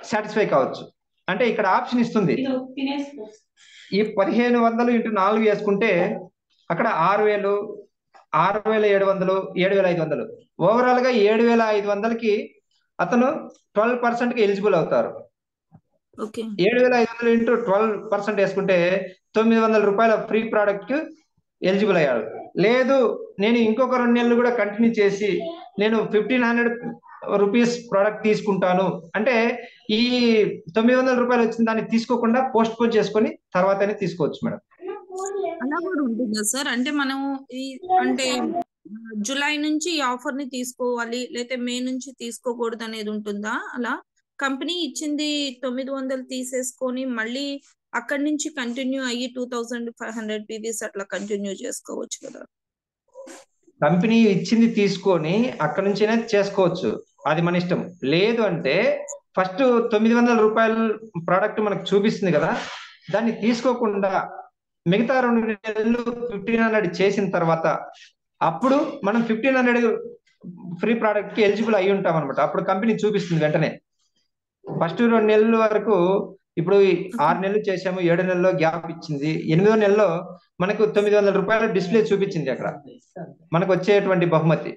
సాటిస్ఫై కావచ్చు. అంటే ఇక్కడ ఆప్షన్ ఇస్తుంది. ఈ 1500 ఇంటూ 4 వేసుకుంటే అక్కడ 6000, 6700, 7500, ఓవరాల్ గా 7500కి అతను 12% ఎలిజిబుల్ అవుతారు. 7500 ఇంటూ 12% వేసుకుంటే 900 రూపాయల ఫ్రీ ప్రోడక్ట్ ఎలిజిబుల్ అయ్యాడు. లేదు నేను ఇంకొక 2 నెలలు కూడా కంటిన్యూ చేసి నేను 1500 రూపీస్ ప్రోడక్ట్ తీసుకుంటాను అంటే ఈ 900 రూపాయలు వచ్చిన దాన్ని తీసుకోకుండా పోస్ట్ పోన్ చేసుకొని తర్వాతనే తీసుకోవచ్చు మేడం. అలా కూడా ఉంటుందా సార్? అంటే మనం అంటే జూలై నుంచి ఈ ఆఫర్ ని తీసుకోవాలి లేకపోతే మే నుంచి తీసుకోకూడదు అనేది ఉంటుందా? అలా కంపెనీ ఇచ్చింది 900 తీసేసుకొని మళ్ళీ అక్కడి నుంచి కంటిన్యూ అయ్యి 2500 పీవీస్ అట్లా కంటిన్యూ చేసుకోవచ్చు కదా? కంపెనీ ఇచ్చింది తీసుకొని అక్కడ నుంచినే చేసుకోవచ్చు, అది మన ఇష్టం. లేదు అంటే ఫస్ట్ 900 రూపాయల ప్రోడక్ట్ మనకు చూపిస్తుంది కదా, దాన్ని తీసుకోకుండా మిగతా 2 నెలలు 1500 చేసిన తర్వాత అప్పుడు మనం 1500 ఫ్రీ ప్రోడక్ట్ కి ఎలిజిబుల్ అయి ఉంటాం అనమాట. అప్పుడు కంపెనీ చూపిస్తుంది వెంటనే. ఫస్ట్ 2 నెలల వరకు ఇప్పుడు 6 నెలలు చేసాము, 7 నెలల్లో గ్యాప్ ఇచ్చింది, 8వ నెలలో మనకు 900 రూపాయల డిస్ప్లే చూపించింది అక్కడ మనకు వచ్చేటువంటి బహుమతి.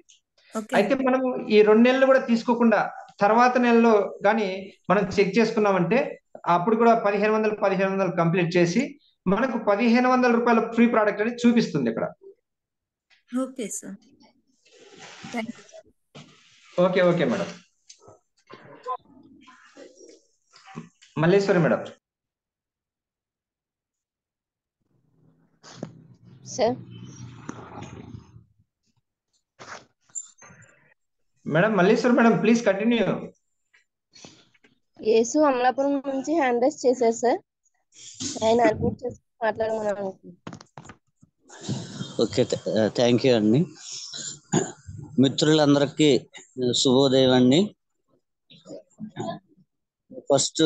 అయితే మనం ఈ 2 నెలలు కూడా తీసుకోకుండా తర్వాత నెలలో కానీ మనం చెక్ చేసుకున్నామంటే అప్పుడు కూడా 1500 కంప్లీట్ చేసి మనకు 1500 రూపాయల ఫ్రీ ప్రోడక్ట్ అని చూపిస్తుంది ఇక్కడ. Okay sir, okay okay madam. Malleswari madam. Sir madam Malleswari madam please continue. Yesu Amalapuram నుంచి హ్యాండ్ రైస్ చేశారు సార్, ఆయన అడ్మిట్ చేసి మాట్లాడమని. ఓకే, థ్యాంక్ యూ అండి. మిత్రులందరికీ శుభోదయం అండి. ఫస్ట్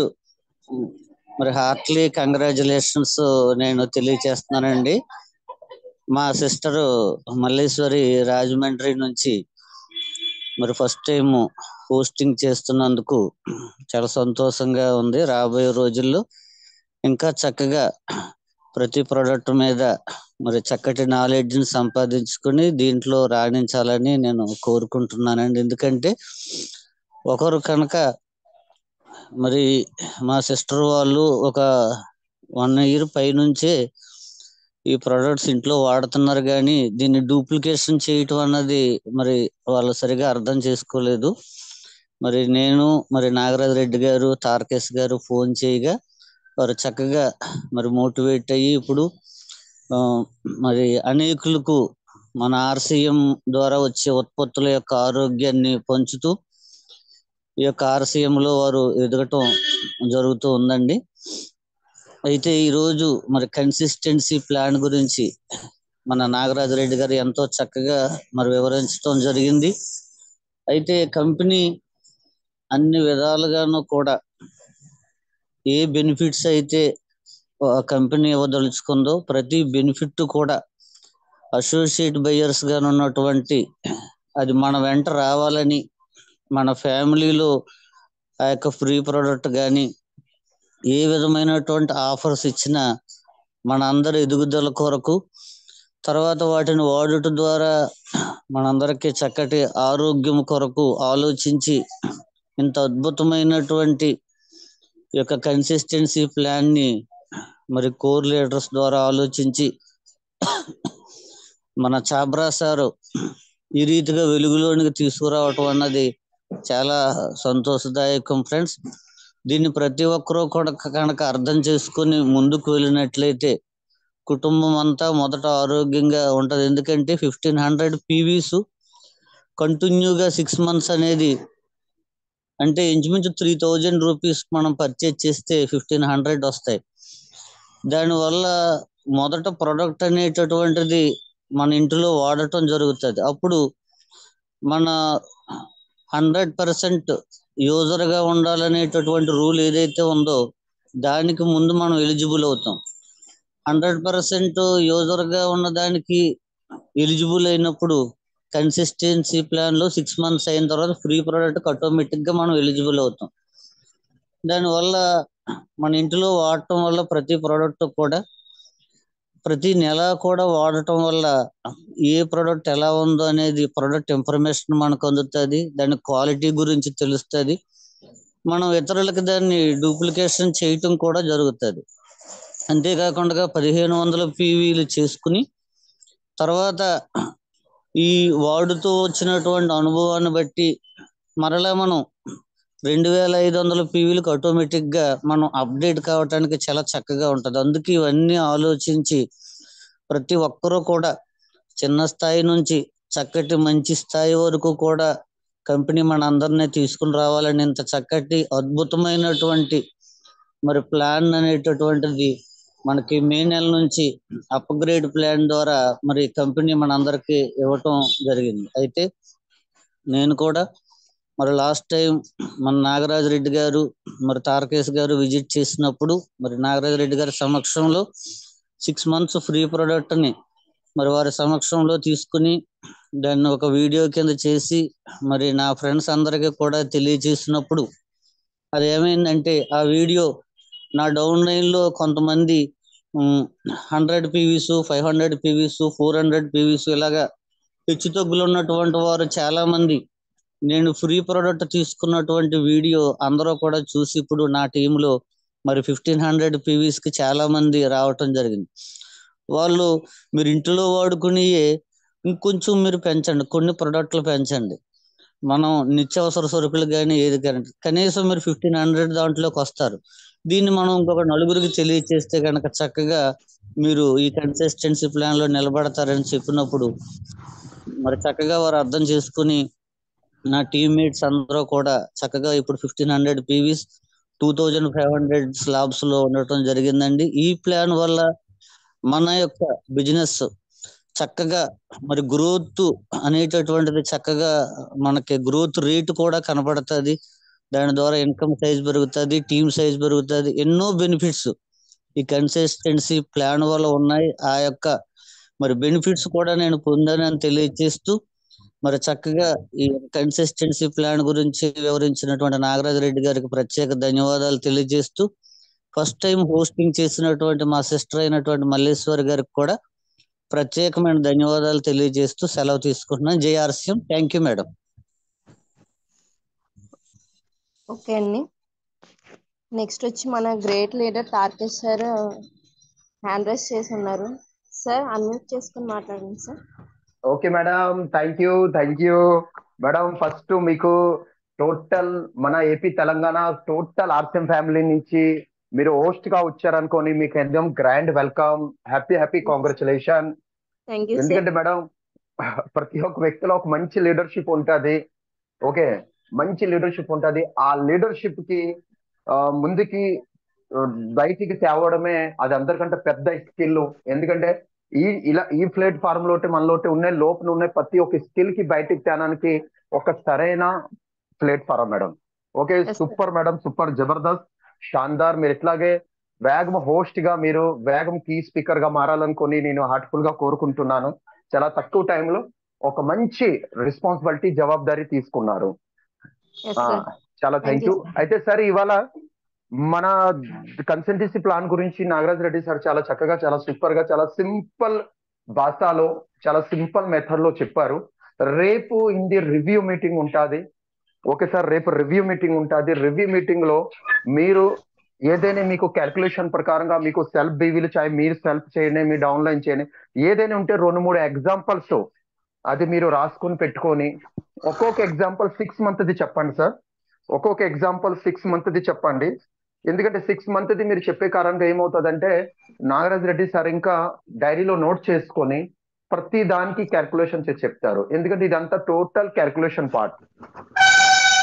మరి హార్ట్లీ కంగ్రాచులేషన్స్ నేను తెలియచేస్తున్నానండి. మా సిస్టరు మల్లేశ్వరి రాజమండ్రి నుంచి మరి ఫస్ట్ టైం హోస్టింగ్ చేస్తున్నందుకు చాలా సంతోషంగా ఉంది. రాబోయే రోజుల్లో ఇంకా చక్కగా ప్రతి ప్రోడక్ట్ మీద మరి చక్కటి నాలెడ్జ్ని సంపాదించుకుని దీంట్లో రాణించాలని నేను కోరుకుంటున్నానండి. ఎందుకంటే ఒకరు కనుక మరి మా సిస్టర్ వాళ్ళు ఒక 1 year పైనుంచే ఈ ప్రొడక్ట్స్ ఇంట్లో వాడుతున్నారు, కానీ దీన్ని డూప్లికేషన్ చేయటం అన్నది మరి వాళ్ళు సరిగా అర్థం చేసుకోలేదు. మరి నేను మరి నాగరాజ్ రెడ్డి గారు, తారకేష్ గారు ఫోన్ చేయగా వారు చక్కగా మరి మోటివేట్ అయ్యి ఇప్పుడు మరి అనేకులకు మన RCM ద్వారా వచ్చే ఉత్పత్తుల యొక్క ఆరోగ్యాన్ని పంచుతూ ఈ యొక్క RCMలో వారు ఎదగటం జరుగుతూ ఉందండి. అయితే ఈరోజు మరి కన్సిస్టెన్సీ ప్లాన్ గురించి మన నాగరాజ్ రెడ్డి గారు ఎంతో చక్కగా మరి వివరించడం జరిగింది. అయితే కంపెనీ అన్ని విధాలుగాను కూడా ఏ బెనిఫిట్స్ అయితే కంపెనీ ఇవ్వదలుచుకుందో ప్రతి బెనిఫిట్ కూడా అసోసియేట్ బయర్స్ గా ఉన్నటువంటి అది మన వెంట రావాలని, మన ఫ్యామిలీలో ఆ యొక్క ఫ్రీ ప్రోడక్ట్ కానీ ఏ విధమైనటువంటి ఆఫర్స్ ఇచ్చినా మన అందరి ఎదుగుదల కొరకు, తర్వాత వాటిని వాడుట ద్వారా మనందరికీ చక్కటి ఆరోగ్యం కొరకు ఆలోచించి ఇంత అద్భుతమైనటువంటి ఈ యొక్క కన్సిస్టెన్సీ ప్లాన్ని మరి కోర్ లీడర్స్ ద్వారా ఆలోచించి మన చాబ్రా సారు ఈ రీతిగా వెలుగులోనికి తీసుకురావటం అన్నది చాలా సంతోషదాయకం ఫ్రెండ్స్. దీన్ని ప్రతి ఒక్కరూ కూడా కనుక అర్థం చేసుకుని ముందుకు వెళ్ళినట్లయితే కుటుంబం అంతా మొదట ఆరోగ్యంగా ఉంటుంది. ఎందుకంటే 1500 పీవీస్ కంటిన్యూగా 6 months అనేది అంటే ఇంచుమించు 3000 రూపీస్ మనం పర్చేజ్ చేస్తే 1500 వస్తాయి. దానివల్ల మొదట ప్రొడక్ట్ అనేటటువంటిది మన ఇంటిలో వాడటం జరుగుతుంది. అప్పుడు మన 100% యూజర్గా ఉండాలనేటటువంటి రూల్ ఏదైతే ఉందో దానికి ముందు మనం ఎలిజిబుల్ అవుతాం. 100% యూజర్గా ఉన్న దానికి ఎలిజిబుల్ అయినప్పుడు కన్సిస్టెన్సీ ప్లాన్లో 6 months అయిన తర్వాత ఫ్రీ ప్రోడక్ట్ ఆటోమేటిక్గా మనం ఎలిజిబుల్ అవుతాం. దానివల్ల మన ఇంటిలో వాడటం వల్ల ప్రతి ప్రోడక్ట్ కూడా ప్రతి నెల కూడా వాడటం వల్ల ఏ ప్రోడక్ట్ ఎలా ఉందో అనేది ప్రోడక్ట్ ఇన్ఫర్మేషన్ మనకు అందుతుంది, దాని క్వాలిటీ గురించి తెలుస్తుంది, మనం ఇతరులకు దాన్ని డూప్లికేషన్ చేయటం కూడా జరుగుతుంది. అంతేకాకుండా 1500 పీవీలు చేసుకుని తర్వాత ఈ వాడుతూ వచ్చినటువంటి అనుభవాన్ని బట్టి మరలా మనం 2500 పీవీలకు ఆటోమేటిక్గా మనం అప్డేట్ కావటానికి చాలా చక్కగా ఉంటుంది. అందుకే ఇవన్నీ ఆలోచించి ప్రతి ఒక్కరూ కూడా చిన్న స్థాయి నుంచి చక్కటి మంచి స్థాయి వరకు కూడా కంపెనీ మన అందరినీ తీసుకుని రావాలని ఇంత చక్కటి అద్భుతమైనటువంటి మరి ప్లాన్ అనేటటువంటిది మనకి మే నెల నుంచి అప్గ్రేడ్ ప్లాన్ ద్వారా మరి కంపెనీ మనందరికీ ఇవ్వటం జరిగింది. అయితే నేను కూడా మరి లాస్ట్ టైం మన నాగరాజు రెడ్డి గారు మరి తారకేశ్ గారు విజిట్ చేసినప్పుడు మరి నాగరాజు రెడ్డి గారి సమక్షంలో 6 months ఫ్రీ ప్రోడక్ట్ని మరి వారి సమక్షంలో తీసుకుని దాన్ని ఒక వీడియో కింద చేసి మరి నా ఫ్రెండ్స్ అందరికీ కూడా తెలియజేసినప్పుడు అది ఏమైందంటే ఆ వీడియో నా డౌన్ లైన్లో కొంతమంది 100 పీవీస్, 500 పీవీస్, 400 పీవీస్ ఇలాగా హెచ్చు తగ్గులు ఉన్నటువంటి వారు చాలా మంది నేను ఫ్రీ ప్రోడక్ట్ తీసుకున్నటువంటి వీడియో అందరూ కూడా చూసి ఇప్పుడు నా టీంలో మరి 1500 పీవీస్కి చాలా మంది రావటం జరిగింది. వాళ్ళు మీరు ఇంట్లో వాడుకుని ఇంకొంచెం మీరు పెంచండి, కొన్ని ప్రోడక్ట్లు పెంచండి, మనం నిత్యావసర సరుకులు కానీ ఏది కానీ కనీసం మీరు 1500 దాంట్లోకి వస్తారు. దీన్ని మనం ఇంకొక నలుగురికి తెలియచేస్తే కనుక చక్కగా మీరు ఈ కన్సిస్టెన్సీ ప్లాన్లో నిలబడతారని చెప్పినప్పుడు మరి చక్కగా వారు అర్థం చేసుకుని నా టీమ్మేట్స్ అందరూ కూడా చక్కగా ఇప్పుడు 1500 పీవీస్ 2500 స్లాబ్స్ లో ఉండటం జరిగిందండి. ఈ ప్లాన్ వల్ల మన యొక్క బిజినెస్ చక్కగా మరి గ్రోత్ అనేటటువంటిది చక్కగా మనకి గ్రోత్ రేట్ కూడా కనబడుతుంది. దాని ద్వారా ఇన్కమ్ సైజ్ పెరుగుతుంది, టీమ్ సైజ్ పెరుగుతుంది, ఎన్నో బెనిఫిట్స్ ఈ కన్సిస్టెన్సీ ప్లాన్ వల్ల ఉన్నాయి. ఆ యొక్క మరి బెనిఫిట్స్ కూడా నేను పొందానని తెలియజేస్తూ మరి చక్కగా ఈ కన్సిస్టెన్సీ ప్లాన్ గురించి వివరించినటువంటి నాగరాజు రెడ్డి గారికి ప్రత్యేక ధన్యవాదాలు తెలియజేస్తూ ఫస్ట్ టైం హోస్టింగ్ చేసినటువంటి మా సిస్టర్ అయినటువంటి మల్లేశ్వరి గారికి కూడా ప్రత్యేకమైన ధన్యవాదాలు తెలియజేస్తూ సెలవు తీసుకుంటున్నాను. జేఆర్సీఎం. Thank you madam. ఓకే అండి. నెక్స్ట్ వచ్చి మన great leader Tarakesh sir hand raise చేసి ఉన్నారు. సార్ అన్మ్యూట్ చేసుకుని మాట్లాడండి sir. Okay madam, thank you madam. First మీకు టోటల్ మన A P Telangana total R C M family నుంచి మీరు హోస్ట్ గా వచ్చారనుకోని మీకు एकदम grand welcome, happy congratulation. Thank you sir. ఎందుకంటే మేడం ప్రతి ఒక్క వ్యక్తిలో ఒక మంచి లీడర్షిప్ ఉంటుంది. ఓకే, మంచి లీడర్షిప్ ఉంటుంది. ఆ లీడర్షిప్ కి ముందుకి బయటికి తేవడమే అది అందరికంటే పెద్ద స్కిల్. ఎందుకంటే ఈ ప్లాట్ఫామ్ లోటి మనలోటి ఉన్న లోపల ఉన్న ప్రతి ఒక్క స్కిల్ కి బయటికి తేడానికి ఒక సరైన platform madam. Okay, super madam, super, జబర్దస్త్, షాన్దార్. మీరు ఇట్లాగే వేగం హోస్ట్ గా మీరు వేగం కీ స్పీకర్ గా మారాలనుకొని నేను హార్ట్ఫుల్ గా కోరుకుంటున్నాను. చాలా తక్కువ టైంలో ఒక మంచి రెస్పాన్సిబిలిటీ జవాబారి తీసుకున్నారు. చాలా థ్యాంక్ యూ. అయితే సార్ ఇవాళ మన కన్సల్టెన్సీ ప్లాన్ గురించి నాగరాజ్ రెడ్డి సార్ చాలా చక్కగా, చాలా సూపర్ గా, చాలా సింపుల్ భాషలో, చాలా సింపుల్ మెథడ్ లో చెప్పారు. రేపు ఇంది రివ్యూ మీటింగ్ ఉంటుంది. ఓకే సార్, రేపు రివ్యూ మీటింగ్ ఉంటుంది. రివ్యూ మీటింగ్ లో మీరు ఏదైనా మీకు క్యాల్కులేషన్ ప్రకారంగా మీకు సెల్ఫ్ బీవీలు మీరు సెల్ఫ్ చేయండి, మీ డౌన్లైన్ చేయండి, ఏదైనా ఉంటే 2-3 ఎగ్జాంపుల్స్ అది మీరు రాసుకుని పెట్టుకొని ఒక్కొక్క ఎగ్జాంపుల్ 6 months చెప్పండి సార్. ఒక్కొక్క ఎగ్జాంపుల్ 6 months చెప్పండి. ఎందుకంటే 6 months మీరు చెప్పే కారణంగా ఏమవుతుందంటే నాగరాజ్ రెడ్డి సార్ ఇంకా డైరీలో నోట్ చేసుకొని ప్రతి దానికి క్యాల్కులేషన్స్ చెప్తారు. ఎందుకంటే ఇదంతా టోటల్ క్యాల్కులేషన్ పార్ట్.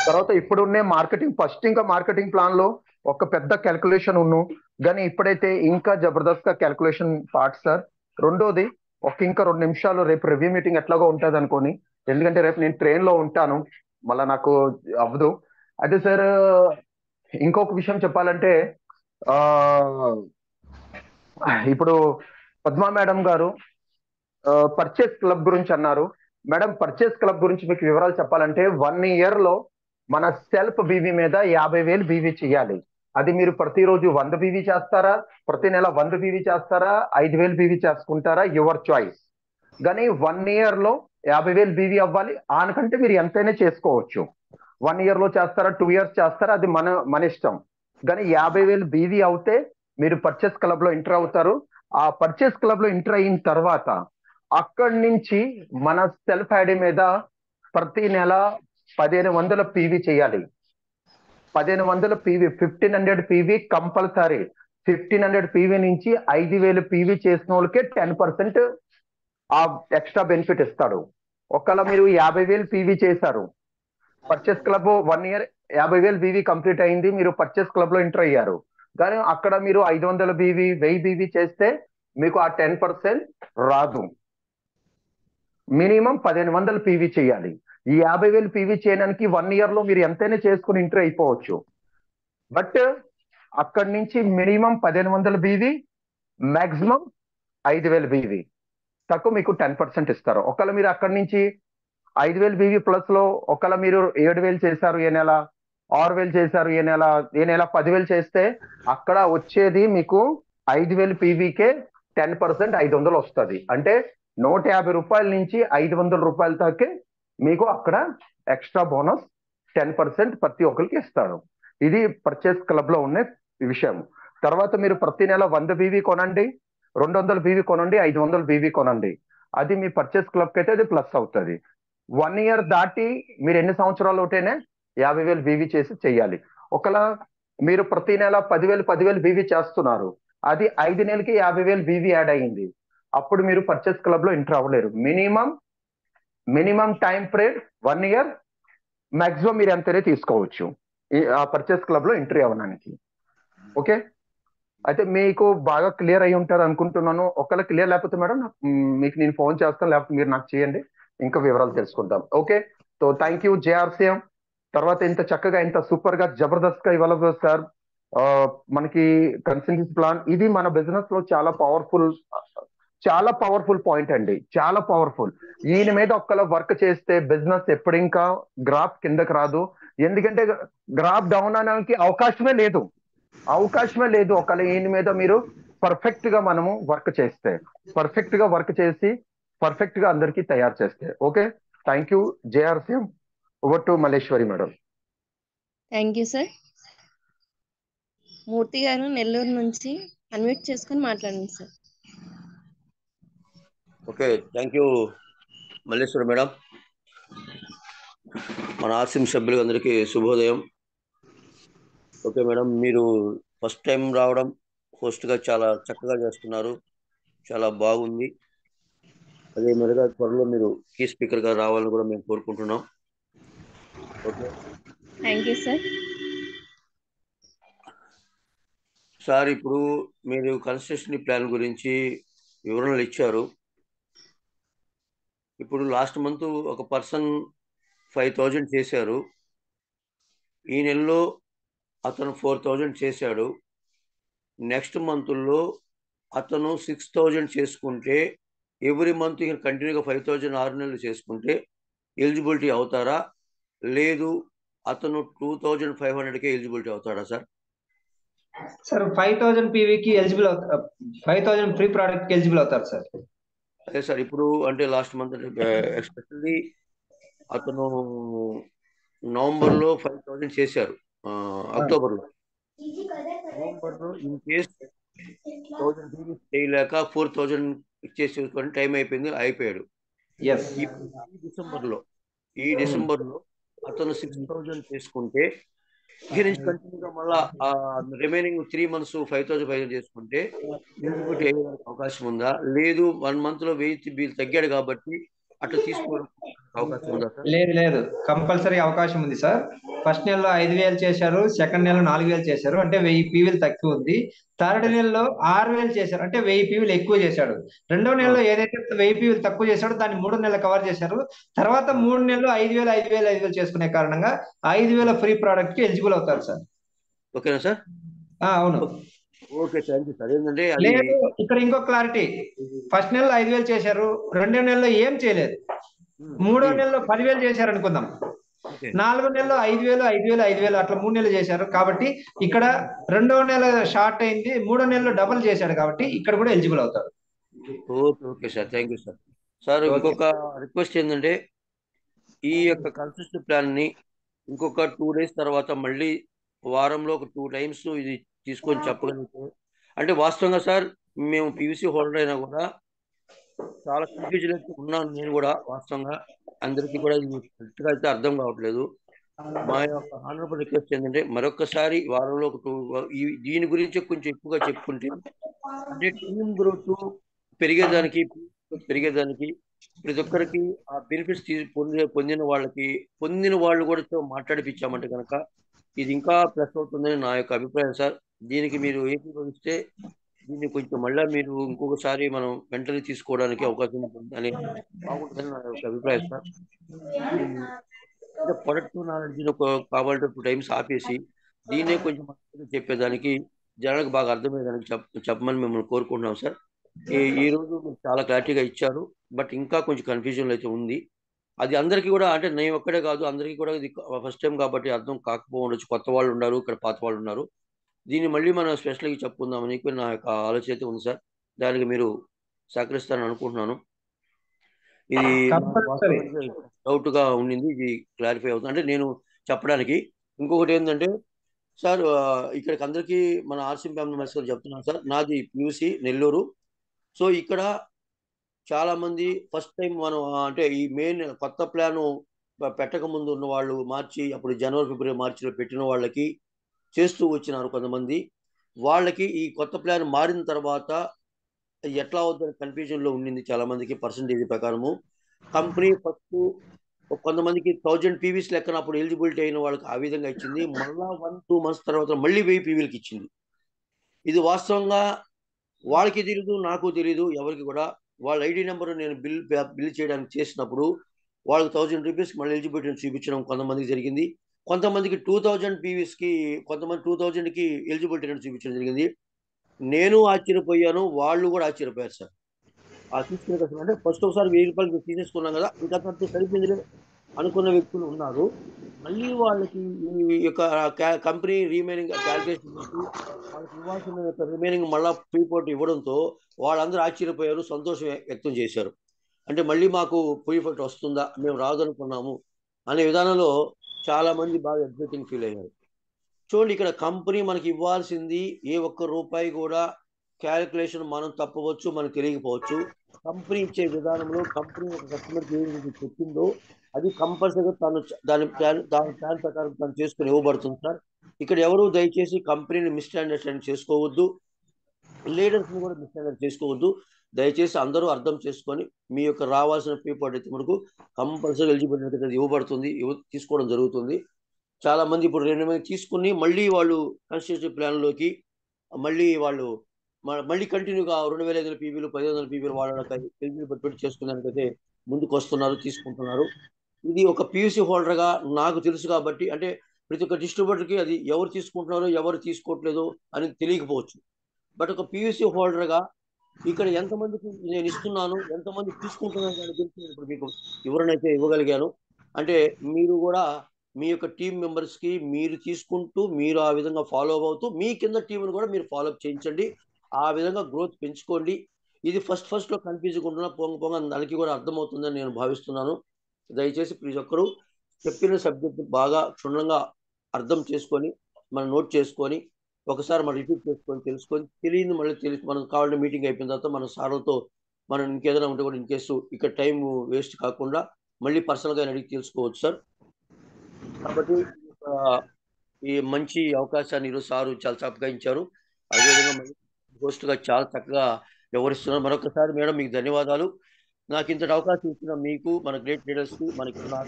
తర్వాత ఇప్పుడున్నే మార్కెటింగ్, ఫస్ట్ ఇంకా మార్కెటింగ్ ప్లాన్ లో ఒక పెద్ద క్యాల్కులేషన్ ఉన్నాను, కానీ ఇప్పుడైతే ఇంకా జబర్దస్త్ గా క్యాల్కులేషన్ పార్ట్ సార్. రెండోది ఇంకా 2 నిమిషాలు రేపు రివ్యూ మీటింగ్ ఎట్లాగో ఉంటుంది అనుకోని, ఎందుకంటే రేపు నేను ట్రైన్ లో ఉంటాను, మళ్ళీ నాకు అవ్వదు. అయితే సార్ ఇంకొక విషయం చెప్పాలంటే ఇప్పుడు పద్మా మేడం గారు పర్చేస్ క్లబ్ గురించి అన్నారు. మేడం పర్చేస్ క్లబ్ గురించి మీకు వివరాలు చెప్పాలంటే 1 year లో మన సెల్ఫ్ బీవీ మీద 50,000 బీవీ చేయాలి. అది మీరు ప్రతిరోజు 100 పీవీ చేస్తారా, ప్రతి నెల 100 పీవీ చేస్తారా, 5,000 పీవీ చేసుకుంటారా, యువర్ చాయిస్. కానీ 1 year లో 50,000 పీవీ అవ్వాలి. ఆనకంటే మీరు ఎంతైనా చేసుకోవచ్చు. 1 year లో చేస్తారా, 2 years చేస్తారా, అది మన ఇష్టం. కానీ 50,000 బీవీ అవుతే మీరు పర్చేస్ క్లబ్ లో ఎంటర్ అవుతారు. ఆ పర్చేస్ క్లబ్ లో ఎంటర్ అయిన తర్వాత అక్కడి నుంచి మన సెల్ఫ్ ఐడి మీద ప్రతి నెల 1,500 పీవీ చేయాలి. 1,500 పీవీ, 1,500 పీవీ కంపల్సరీ. 1,500 పీవీ నుంచి 5,000 పీవీ చేసిన వాళ్ళకే 10% ఆ ఎక్స్ట్రా బెనిఫిట్ ఇస్తాడు. ఒకవేళ మీరు 50,000 పీవీ చేశారు, purchase club 1 year 50,000 BV complete అయింది, మీరు పర్చేస్ క్లబ్ లో ఎంటర్ అయ్యారు. కానీ అక్కడ మీరు 500 బీవీ 1000 బీవీ చేస్తే మీకు ఆ 10% రాదు. మినిమం 1,500 పీవీ చేయాలి. ఈ 50,000 పీవీ చేయడానికి 1 year లో మీరు ఎంతైనా చేసుకుని ఎంటర్ అయిపోవచ్చు. బట్ అక్కడి నుంచి మినిమం 1,500 బీవీ, మాక్సిమం 5,000 బీవీ తక్కువ మీకు 10% ఇస్తారు. ఒకవేళ మీరు అక్కడి నుంచి 5,000 బీవీ ప్లస్ లో ఒకవేళ మీరు 7,000 చేశారు ఏ నెల, 6,000 చేశారు ఏ నెల 10,000 చేస్తే అక్కడ వచ్చేది మీకు 5,000 పీవీకే 10% 500 వస్తుంది. అంటే 150 రూపాయల నుంచి 500 రూపాయల దాకా మీకు అక్కడ ఎక్స్ట్రా బోనస్ 10% ప్రతి ఒక్కరికి ఇస్తాడు. ఇది పర్చేస్ క్లబ్ లో ఉన్న విషయం. తర్వాత మీరు ప్రతి నెల 100 బీవీ కొనండి, 200 బీవీ కొనండి, 500 బీవీ కొనండి. అది మీ పర్చేస్ క్లబ్ కి అయితే అది ప్లస్ అవుతుంది. 1 year దాటి మీరు ఎన్ని సంవత్సరాలు ఉంటేనే 50,000 బీవీ చేసి చెయ్యాలి. ఒకవేళ మీరు ప్రతి నెల 10,000 బీవీ చేస్తున్నారు, అది 5 నెలలకి 50,000 బీవీ యాడ్ అయ్యింది, అప్పుడు మీరు పర్చేస్ క్లబ్ లో ఎంటర్ అవ్వలేరు. Minimum time period 1 year, maximum మీరు ఎంతనే తీసుకోవచ్చు ఆ పర్చేస్ క్లబ్ లో ఎంట్రీ అవ్వడానికి. ఓకే, అయితే మీకు బాగా క్లియర్ అయి ఉంటారు అనుకుంటున్నాను. ఒకవేళ క్లియర్ లేకపోతే మేడం మీకు నేను ఫోన్ చేస్తాను, లేకపోతే మీరు నాకు చేయండి, ఇంకా వివరాలు తెలుసుకుంటాం. Okay, so thank you JRCM. తర్వాత ఇంత చక్కగా ఇంత సూపర్ గా జబర్దస్త్ గా ఇవ్వాలి సార్ మనకి కన్సల్టెన్సీ ప్లాన్. ఇది మన బిజినెస్ లో చాలా పవర్ఫుల్ పాయింట్ అండి, చాలా పవర్ఫుల్. ఈయన మీద ఒక్కలా వర్క్ చేస్తే బిజినెస్ ఎప్పుడు ఇంకా గ్రాఫ్ కిందకి రాదు. ఎందుకంటే గ్రాఫ్ డౌన్ అనడానికి అవకాశమే లేదు. ఒకవేళ ఈయన మీద మీరు పర్ఫెక్ట్ గా మనము వర్క్ చేస్తే, పర్ఫెక్ట్ గా అందరికీ తయారు చేస్తే. Okay, thank you JRCM. Over to Malleswari madam. Thank you sir. Murthy garu Nellore నుంచి అన్మ్యూట్ చేసుకొని మాట్లాడండి sir. Okay, thank you Malleswari madam. మన ఆర్సిఎం సభ్యులందరికీ శుభోదయం. ఓకే మేడం, మీరు ఫస్ట్ టైం రావడం హోస్ట్గా చాలా చక్కగా చేస్తున్నారు, చాలా బాగుంది. అదే మరిగా త్వరలో మీరు కీ స్పీకర్గా రావాలని కూడా మేము కోరుకుంటున్నాం. Okay, thank you sir. Sir, ఇప్పుడు మీరు కన్స్ట్రక్షన్ ప్లాన్ గురించి వివరణలు ఇచ్చారు. ఇప్పుడు లాస్ట్ మంత్ ఒక పర్సన్ 5,000 చేశారు, ఈ నెలలో అతను 4,000 చేశాడు. నెక్స్ట్ మంత్లో అతను 6,000 చేసుకుంటే ఎవ్రీ మంత్ కంటిన్యూగా 5,000 6 నెలలు చేసుకుంటే ఎలిజిబిలిటీ అవుతారా, లేదు అతను 2,500కే ఎలిజిబిలిటీ అవుతాడా సార్? సార్ 5,000 పీవీకి ఎలిజిబుల్ అవుతారు, 5,000 ఫ్రీ ప్రోడక్ట్ కి ఎలిజిబుల్ అవుతారు సార్. అదే సార్, ఇప్పుడు అంటే లాస్ట్ మంత్ ఎస్పెషల్లీ అతను నవంబర్లో 5,000 చేశారు, అక్టోబర్లో ఇన్ కేస్ 1,000 చేయలేక 4,000 ఇచ్చేసి టైం అయిపోయాడు. ఈ డిసెంబర్లో అతను 6,000 చేసుకుంటే కంటిన్యూగా మళ్ళా రిమైనింగ్ 3 months 5,000 చేసుకుంటే ఎలిజిబిలిటీ అయ్యేదానికి అవకాశం ఉందా, లేదు 1 month లో 1000 బిల్ తగ్గాడు కాబట్టి అట్లా తీసుకోవడం అవకాశం ఉందా సార్? లేదు, కంపల్సరీ అవకాశం ఉంది సార్. ఫస్ట్ నెలలో 5,000 చేశారు, సెకండ్ నెలలో 4,000 చేశారు, అంటే 1000 పీవీలు తక్కువ ఉంది. థర్డ్ నెలలో 6,000 చేశారు, అంటే 1000 పీవీలు ఎక్కువ చేశాడు. రెండో నెలలో ఏదైతే 1000 పీవీలు తక్కువ చేశాడో దాన్ని 3 నెలలు కవర్ చేశారు. తర్వాత 3 నెలలు 5,000 చేసుకునే కారణంగా 5,000 ఫ్రీ ప్రోడక్ట్ కి ఎలిజిబుల్ అవుతారు సార్. ఓకేనా సార్? అవును. Okay, thank you sir. ఏంటంటే లేదు, ఇక్కడ ఇంకో క్లారిటీ, ఫస్ట్ నెలలో 5,000 చేశారు, రెండో నెలలో ఏం చేయలేదు, మూడో నెలలో 10,000 చేశారు అనుకుందాం. 4 నెలలు 5,000 5,000 5,000 అట్లా 3 నెలలు చేశారు కాబట్టి ఇక్కడ 2వ నెల షార్ట్ అయింది, 3వ నెలలో డబుల్ చేశాడు కాబట్టి ఇక్కడ కూడా ఎలిజిబుల్ అవుతారు. Okay sir, thank you sir. Sir ఇంకొక రిక్వెస్ట్ ఏంటంటే ఈ యొక్క కన్సిస్టెంట్ ప్లాన్ ని ఇంకొక 2 days తర్వాత మళ్ళీ వారంలో ఒక 2 times ఇది తీసుకొని చెప్పగలిగితే, అంటే వాస్తవంగా సార్ మేము పీవీసీ హోల్డర్ అయినా కూడా చాలా కన్ఫ్యూజన్ అయితే ఉన్నాను నేను కూడా. వాస్తవంగా అందరికీ కూడా ఇది కరెక్ట్గా అయితే అర్థం కావట్లేదు. మా యొక్క హానరబుల్ రిక్వెస్ట్ ఏంటంటే మరొకసారి వారంలో ఒక దీని గురించి కొంచెం ఎక్కువగా చెప్పుకుంటే, అంటే టీమ్ గ్రోత్ పెరిగేదానికి ప్రతి ఒక్కరికి ఆ బెనిఫిట్స్ పొందిన వాళ్ళు కూడా మాట్లాడిపించామంటే కనుక ఇది ఇంకా ప్లస్ అవుతుందని నా యొక్క అభిప్రాయం సార్. దీనికి మీరు ఏకీభవిస్తే దీన్ని కొంచెం మళ్ళీ మీరు ఇంకొకసారి మనం వెంటనే తీసుకోవడానికి అవకాశం ఉంటుందని బాగుంటుందని నా యొక్క అభిప్రాయం సార్. అంటే ప్రొడక్టివ్ నాలెడ్జ్ కావాలంటే 2 times ఆపేసి దీన్నే కొంచెం చెప్పేదానికి జనాలకు బాగా అర్థమయ్యేదానికి చెప్పమని మిమ్మల్ని కోరుకుంటున్నాం సార్. ఈ రోజు మీరు చాలా క్లారిటీగా ఇచ్చారు, బట్ ఇంకా కొంచెం కన్ఫ్యూజన్ అయితే ఉంది. అది అందరికీ కూడా, అంటే నేను ఒక్కడే కాదు అందరికీ కూడా ఇది ఫస్ట్ టైం కాబట్టి అర్థం కాకపోవచ్చు. కొత్త వాళ్ళు ఉన్నారు, ఇక్కడ పాత వాళ్ళు ఉన్నారు. దీన్ని మళ్ళీ మనం స్పెషల్గా చెప్పుకుందామని నా యొక్క ఆలోచన అయితే ఉంది సార్. దానికి మీరు సహకరిస్తారని అనుకుంటున్నాను. ఇది డౌట్గా ఉండింది, ఇది క్లారిఫై అవుతుంది అంటే నేను చెప్పడానికి. ఇంకొకటి ఏంటంటే సార్, ఇక్కడికి అందరికీ మన ఆర్సీ ఫ్యామిలీ మెంబర్స్ చెప్తున్నాను సార్. నాది పీయూసీ నెల్లూరు. సో ఇక్కడ చాలా మంది ఫస్ట్ టైం మనం అంటే ఈ మెయిన్ కొత్త ప్లాను పెట్టక ముందు ఉన్న వాళ్ళు అప్పుడు జనవరి ఫిబ్రవరి మార్చిలో పెట్టిన వాళ్ళకి చేస్తూ వచ్చినారు కొంతమంది. వాళ్ళకి ఈ కొత్త ప్లాన్ మారిన తర్వాత ఎట్లా అవుతుందని కన్ఫ్యూజన్లో ఉండింది చాలా మందికి. పర్సంటేజ్ ప్రకారము కంపెనీ ఫస్ట్ కొంతమందికి 1000 PVs లెక్కన అప్పుడు ఎలిజిబిలిటీ అయిన వాళ్ళకి ఆ విధంగా ఇచ్చింది. మళ్ళా 1-2 months తర్వాత మళ్ళీ 1000 PVలకి ఇచ్చింది. ఇది వాస్తవంగా వాళ్ళకి తెలియదు, నాకు తెలియదు, ఎవరికి కూడా. వాళ్ళ ఐడి నెంబర్ నేను బిల్ చేయడానికి చేసినప్పుడు వాళ్ళకి 1000 rupees మళ్ళీ ఎలిజిబిలిటీ చూపించడం కొంతమందికి జరిగింది. కొంతమందికి 2000 PVsకి, కొంతమంది 2000కి ఎలిజిబిలిటీ చూపించడం జరిగింది. నేను ఆశ్చర్యపోయాను, వాళ్ళు కూడా ఆశ్చర్యపోయారు సార్. ఆ తీసుకునే అంటే ఫస్ట్ ఒకసారి 1000 రూపాయలు తీసేసుకున్నాం కదా, ఇంకా సరిపోయింది అనుకున్న వ్యక్తులు ఉన్నారు. మళ్ళీ వాళ్ళకి ఈ యొక్క కంపెనీ రిమైనింగ్ క్యాల్కులేషన్ వాళ్ళకి ఇవ్వాల్సిన రిమైనింగ్ మళ్ళీ ఫ్రీపోర్ట్ ఇవ్వడంతో వాళ్ళందరూ ఆశ్చర్యపోయారు, సంతోషం వ్యక్తం చేశారు. అంటే మళ్ళీ మాకు ఫ్రీపోర్ట్ వస్తుందా, మేము రాదనుకున్నాము అనే విధానంలో చాలా మంది బాగా ఎగ్జైటింగ్ ఫీల్ అయ్యారు. చూడండి, ఇక్కడ కంపెనీ మనకి ఇవ్వాల్సింది ఏ ఒక్క రూపాయి కూడా క్యాలిక్యులేషన్ మనం తప్పవచ్చు, మనకు తెలియకపోవచ్చు. కంపెనీ ఇచ్చే విధానంలో కంపెనీ ఒక కస్టమర్కి ఏది చెప్పిందో అది కంపల్సరీగా దాని ప్లాన్ ప్రకారం తను చేసుకుని ఇవ్వబడుతుంది సార్. ఇక్కడ ఎవరు దయచేసి కంపెనీని మిస్అండర్స్టాండింగ్ చేసుకోవద్దు, లీడర్స్ని కూడా మిస్అండర్స్టాండింగ్ చేసుకోవద్దు. దయచేసి అందరూ అర్థం చేసుకొని మీ యొక్క రావాల్సిన పేపర్ అయితే మనకు కంపల్సరీ ఎలిజిబిలిటీ ఇవ్వబడుతుంది, తీసుకోవడం జరుగుతుంది. చాలా మంది ఇప్పుడు 2 మంది తీసుకుని మళ్ళీ వాళ్ళు కన్స్ట్రక్షన్ ప్లాన్లోకి మళ్ళీ కంటిన్యూగా 2500 PVలు 1500 PVలు వాళ్ళకి ఎలిజిబిలిటీ చేసుకునేందుకైతే ముందుకు వస్తున్నారు, తీసుకుంటున్నారు. ఇది ఒక పీయూసీ హోల్డర్గా నాకు తెలుసు కాబట్టి, అంటే ప్రతి ఒక్క డిస్ట్రిబ్యూటర్కి అది ఎవరు తీసుకుంటున్నారో ఎవరు తీసుకోవట్లేదో అని తెలియకపోవచ్చు. బట్ ఒక పీయూసీ హోల్డర్గా ఇక్కడ ఎంతమందికి నేను ఇస్తున్నాను, ఎంతమంది తీసుకుంటున్నాను అని తెలిసి ఇప్పుడు మీకు వివరణ అయితే ఇవ్వగలిగాను. అంటే మీరు కూడా మీ యొక్క టీం మెంబర్స్కి మీరు తీసుకుంటూ మీరు ఆ విధంగా ఫాలో అవుతూ మీ కింద టీంను కూడా మీరు ఫాలోఅప్ చేయించండి. ఆ విధంగా గ్రోత్ పెంచుకోండి. ఇది ఫస్ట్లో కన్ఫ్యూజ్గా ఉంటున్నా పొంగ అందరికీ కూడా అర్థమవుతుందని నేను భావిస్తున్నాను. దయచేసి ప్రతి ఒక్కరూ చెప్పిన సబ్జెక్ట్ బాగా క్షుణ్ణంగా అర్థం చేసుకొని మనం నోట్ చేసుకొని ఒకసారి మనం రిపీట్ చేసుకొని తెలుసుకొని తెలియని మళ్ళీ తెలిసి మనం కావాలంటే మీటింగ్ అయిపోయిన తర్వాత మన సార్లతో మనం ఇంకేదైనా ఉంటే కూడా ఇన్కేసు ఇక్కడ టైం వేస్ట్ కాకుండా మళ్ళీ పర్సనల్గా అడిగి తెలుసుకోవచ్చు సార్. కాబట్టి ఈ మంచి అవకాశాన్ని ఈరోజు సారు చాలా చక్కగా ఇచ్చారు. అదేవిధంగా మళ్ళీ హోస్ట్గా చాలా చక్కగా వ్యవహరిస్తున్నారు. మరొకసారి మేడం మీకు ధన్యవాదాలు. నాకు ఇంతటి అవకాశం ఇచ్చిన మీకు, మన గ్రేట్ లీడర్స్కి, మనకి కూడా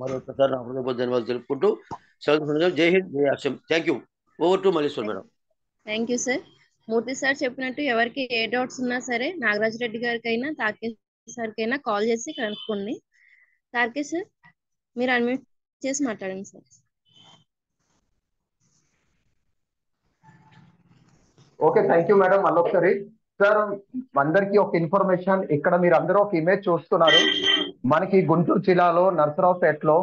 మరొకసారి నా హృదయపూర్వక ధన్యవాదాలు తెలుపుకుంటూ జై హింద్, జై RCM. Thank you. Over to Malleshwar madam. Thank you sir. Murthy sir చెప్పినట్టు ఎవరికి ఏ డౌట్స్ ఉన్నా సరే నాగరాజ్ రెడ్డి గారికైనా తార్కేష్ సార్కైనా కాల్ చేసి కనుక్కోండి. తార్కేష్ సార్, మీరు అన్మ్యూట్ చేసి మాట్లాడండి sir. Okay, thank you madam. మళ్ళొకసారి సార్ అందరికీ ఒక ఇన్ఫర్మేషన్. ఇక్కడ మీరు అందరూ ఒక ఇమేజ్ చూస్తున్నారు. మనకి గుంటూరు జిల్లాలో నర్సరావుపేటలో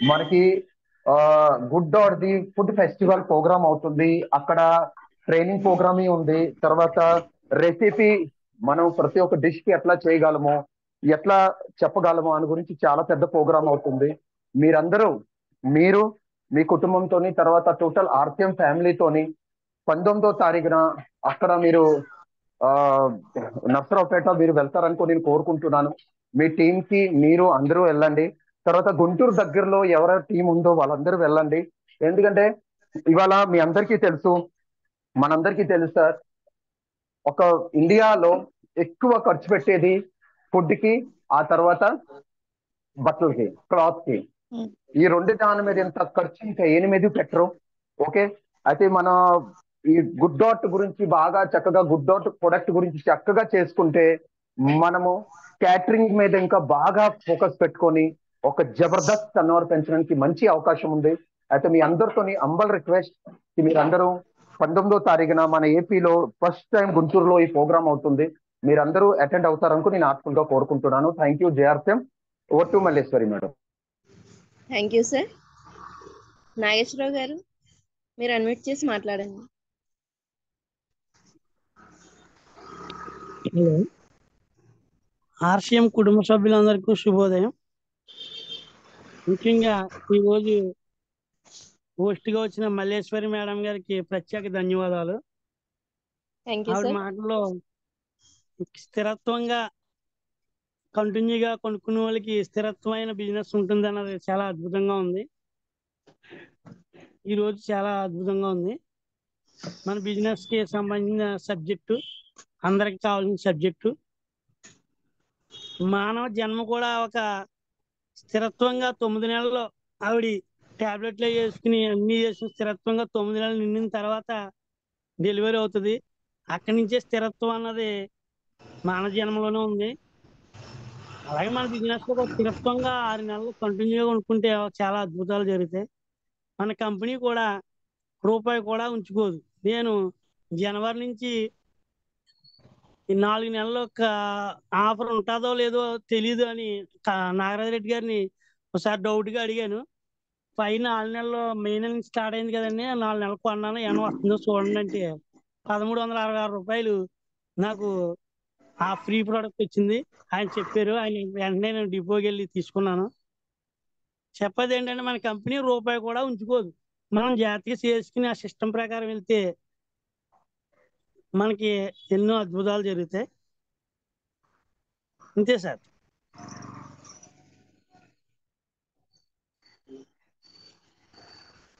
మనకి good dot the food festival programme అవుతుంది. అక్కడ ట్రైనింగ్ ప్రోగ్రామ్ ఉంది. తర్వాత రెసిపీ మనం ప్రతి ఒక్క డిష్ కి ఎట్లా చేయగలము, ఎట్లా చెప్పగలము అని గురించి చాలా పెద్ద ప్రోగ్రామ్ అవుతుంది. మీరందరూ మీరు మీ కుటుంబంతోని తర్వాత టోటల్ ఆర్సిఎం ఫ్యామిలీతోని 19వ తారీఖున అక్కడ మీరు నర్సరావుపేట మీరు వెళ్తారనుకో నేను కోరుకుంటున్నాను. మీ టీం కి మీరు అందరూ వెళ్ళండి. తర్వాత గుంటూరు దగ్గరలో ఎవరైనా టీం ఉందో వాళ్ళందరూ వెళ్ళండి. ఎందుకంటే ఇవాళ మీ అందరికీ తెలుసు, మనందరికీ తెలుసు సార్, ఒక ఇండియాలో ఎక్కువ ఖర్చు పెట్టేది ఫుడ్ కి, ఆ తర్వాత బట్టలకి, క్లాత్ కి. ఈ రెండు దాని మీద ఎంత ఖర్చు ఇంకా ఎనిమిది పెట్టరు. ఓకే, అయితే మన ఈ గుడ్ డాట్ గురించి బాగా చక్కగా గుడ్ డాట్ ప్రొడక్ట్ గురించి చక్కగా చేసుకుంటే మనము క్యాటరింగ్ మీద ఇంకా బాగా ఫోకస్ పెట్టుకొని ఒక జబర్దస్త్ టర్నోవర్ పెంచడానికి మంచి అవకాశం ఉంది. అయితే మీ అందరితోని అంబల్ రిక్వెస్ట్, మీరందరూ 19వ తారీఖున మన ఏపీలో ఫస్ట్ టైం గుంటూరులో ఈ ప్రోగ్రామ్ అవుతుంది. మీరందరూ అటెండ్ అవుతారనుకో నేను ఆత్మగా కోరుకుంటున్నాను. Thank you JRCM. Over to Malleswari madam. Thank you sir. Nageswara Rao గారు, మీరు అన్మ్యూట్ చేసి మాట్లాడండి. హలో, ఆర్సిఎం కుటుంబ సభ్యులందరికీ శుభోదయం. ముఖ్యంగా ఈరోజు హోస్ట్గా వచ్చిన మల్లేశ్వరి మేడం గారికి ప్రత్యేక ధన్యవాదాలు. ఆవిడ మాటల్లో స్థిరత్వంగా కంటిన్యూగా కొనుక్కునే వాళ్ళకి స్థిరత్వమైన బిజినెస్ ఉంటుంది అన్నది చాలా అద్భుతంగా ఉంది. ఈరోజు చాలా అద్భుతంగా ఉంది. మన బిజినెస్ కి సంబంధించిన సబ్జెక్టు, అందరికి కావాల్సిన సబ్జెక్టు. మానవ జన్మ కూడా ఒక స్థిరత్వంగా 9 నెలల్లో ఆవిడ టాబ్లెట్లు వేసుకుని అన్ని చేసిన స్థిరత్వంగా 9 నెలలు నిండిన తర్వాత డెలివరీ అవుతుంది. అక్కడి నుంచే స్థిరత్వం అన్నది మానవ జన్మలోనే ఉంది. అలాగే మన బిజినెస్ లో స్థిరత్వంగా 6 నెలలు కంటిన్యూగా ఉంచుకుంటే చాలా అద్భుతాలు జరుగుతాయి. మన కంపెనీ కూడా రూపాయి కూడా ఉంచుకోదు. నేను జనవరి నుంచి 4 నెలలు ఆఫర్ ఉంటుందో లేదో తెలియదు అని నాగరాజ్ రెడ్డి గారిని ఒకసారి డౌట్గా అడిగాను. పైన 4 నెలలు మే నెల నుంచి స్టార్ట్ అయింది కదండి, 4 నెలలు కొన్నాను, ఏమన్నా వస్తుందో చూడండి అంటే 1366 రూపాయలు నాకు ఆ ఫ్రీ ప్రోడక్ట్ వచ్చింది. ఆయన చెప్పారు, ఆయన వెంటనే నేను డిపోకి వెళ్ళి తీసుకున్నాను. చెప్పేది ఏంటంటే మన కంపెనీ రూపాయి కూడా ఉంచుకోదు. మనం జాగ్రత్తగా చేసుకుని ఆ సిస్టమ్ ప్రకారం వెళ్తే మనకి ఎన్నో అద్భుతాలు జరుగుతాయి. అంతే sir.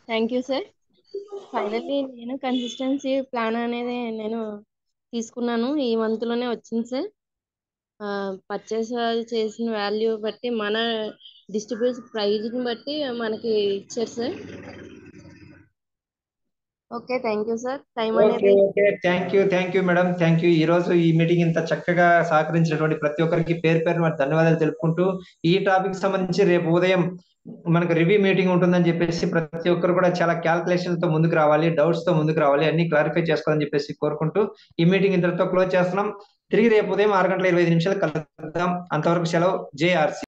Thank you sir. Finally నేను కన్సిస్టెన్సీ ప్లాన్ అనేది నేను తీసుకున్నాను. ఈ మంత్ లోనే వచ్చింది సార్. పర్చేస్ చేసిన వాల్యూ బట్టి మన డిస్ట్రిబ్యూషన్ ప్రైజ్ని బట్టి మనకి ఇచ్చారు sir. Okay, thank you sir. Time అనేది okay, thank you madam, thank you. ఈ రోజు ఈ మీటింగ్ ఇంత చక్కగా సహకరించినటువంటి ప్రతి ఒక్కరికి పేరు పేరు ధన్యవాదాలు తెలుపుకుంటూ, ఈ టాపిక్ సంబంధించి రేపు ఉదయం మనకు రివ్యూ మీటింగ్ ఉంటుందని చెప్పేసి ప్రతి ఒక్కరు కూడా చాలా క్యాల్కులేషన్ తో ముందుకు రావాలి, డౌట్స్ తో ముందుకు రావాలి, అన్ని క్లారిఫై చేసుకోవాలని చెప్పేసి కోరుకుంటూ ఈ మీటింగ్ ఇంతటితో క్లోజ్ చేస్తున్నాం. తిరిగి రేపు ఉదయం 6 గంటల 25 నిమిషాలు కలుద్దాం. అంతవరకు సెలవు. జేఆర్సీ.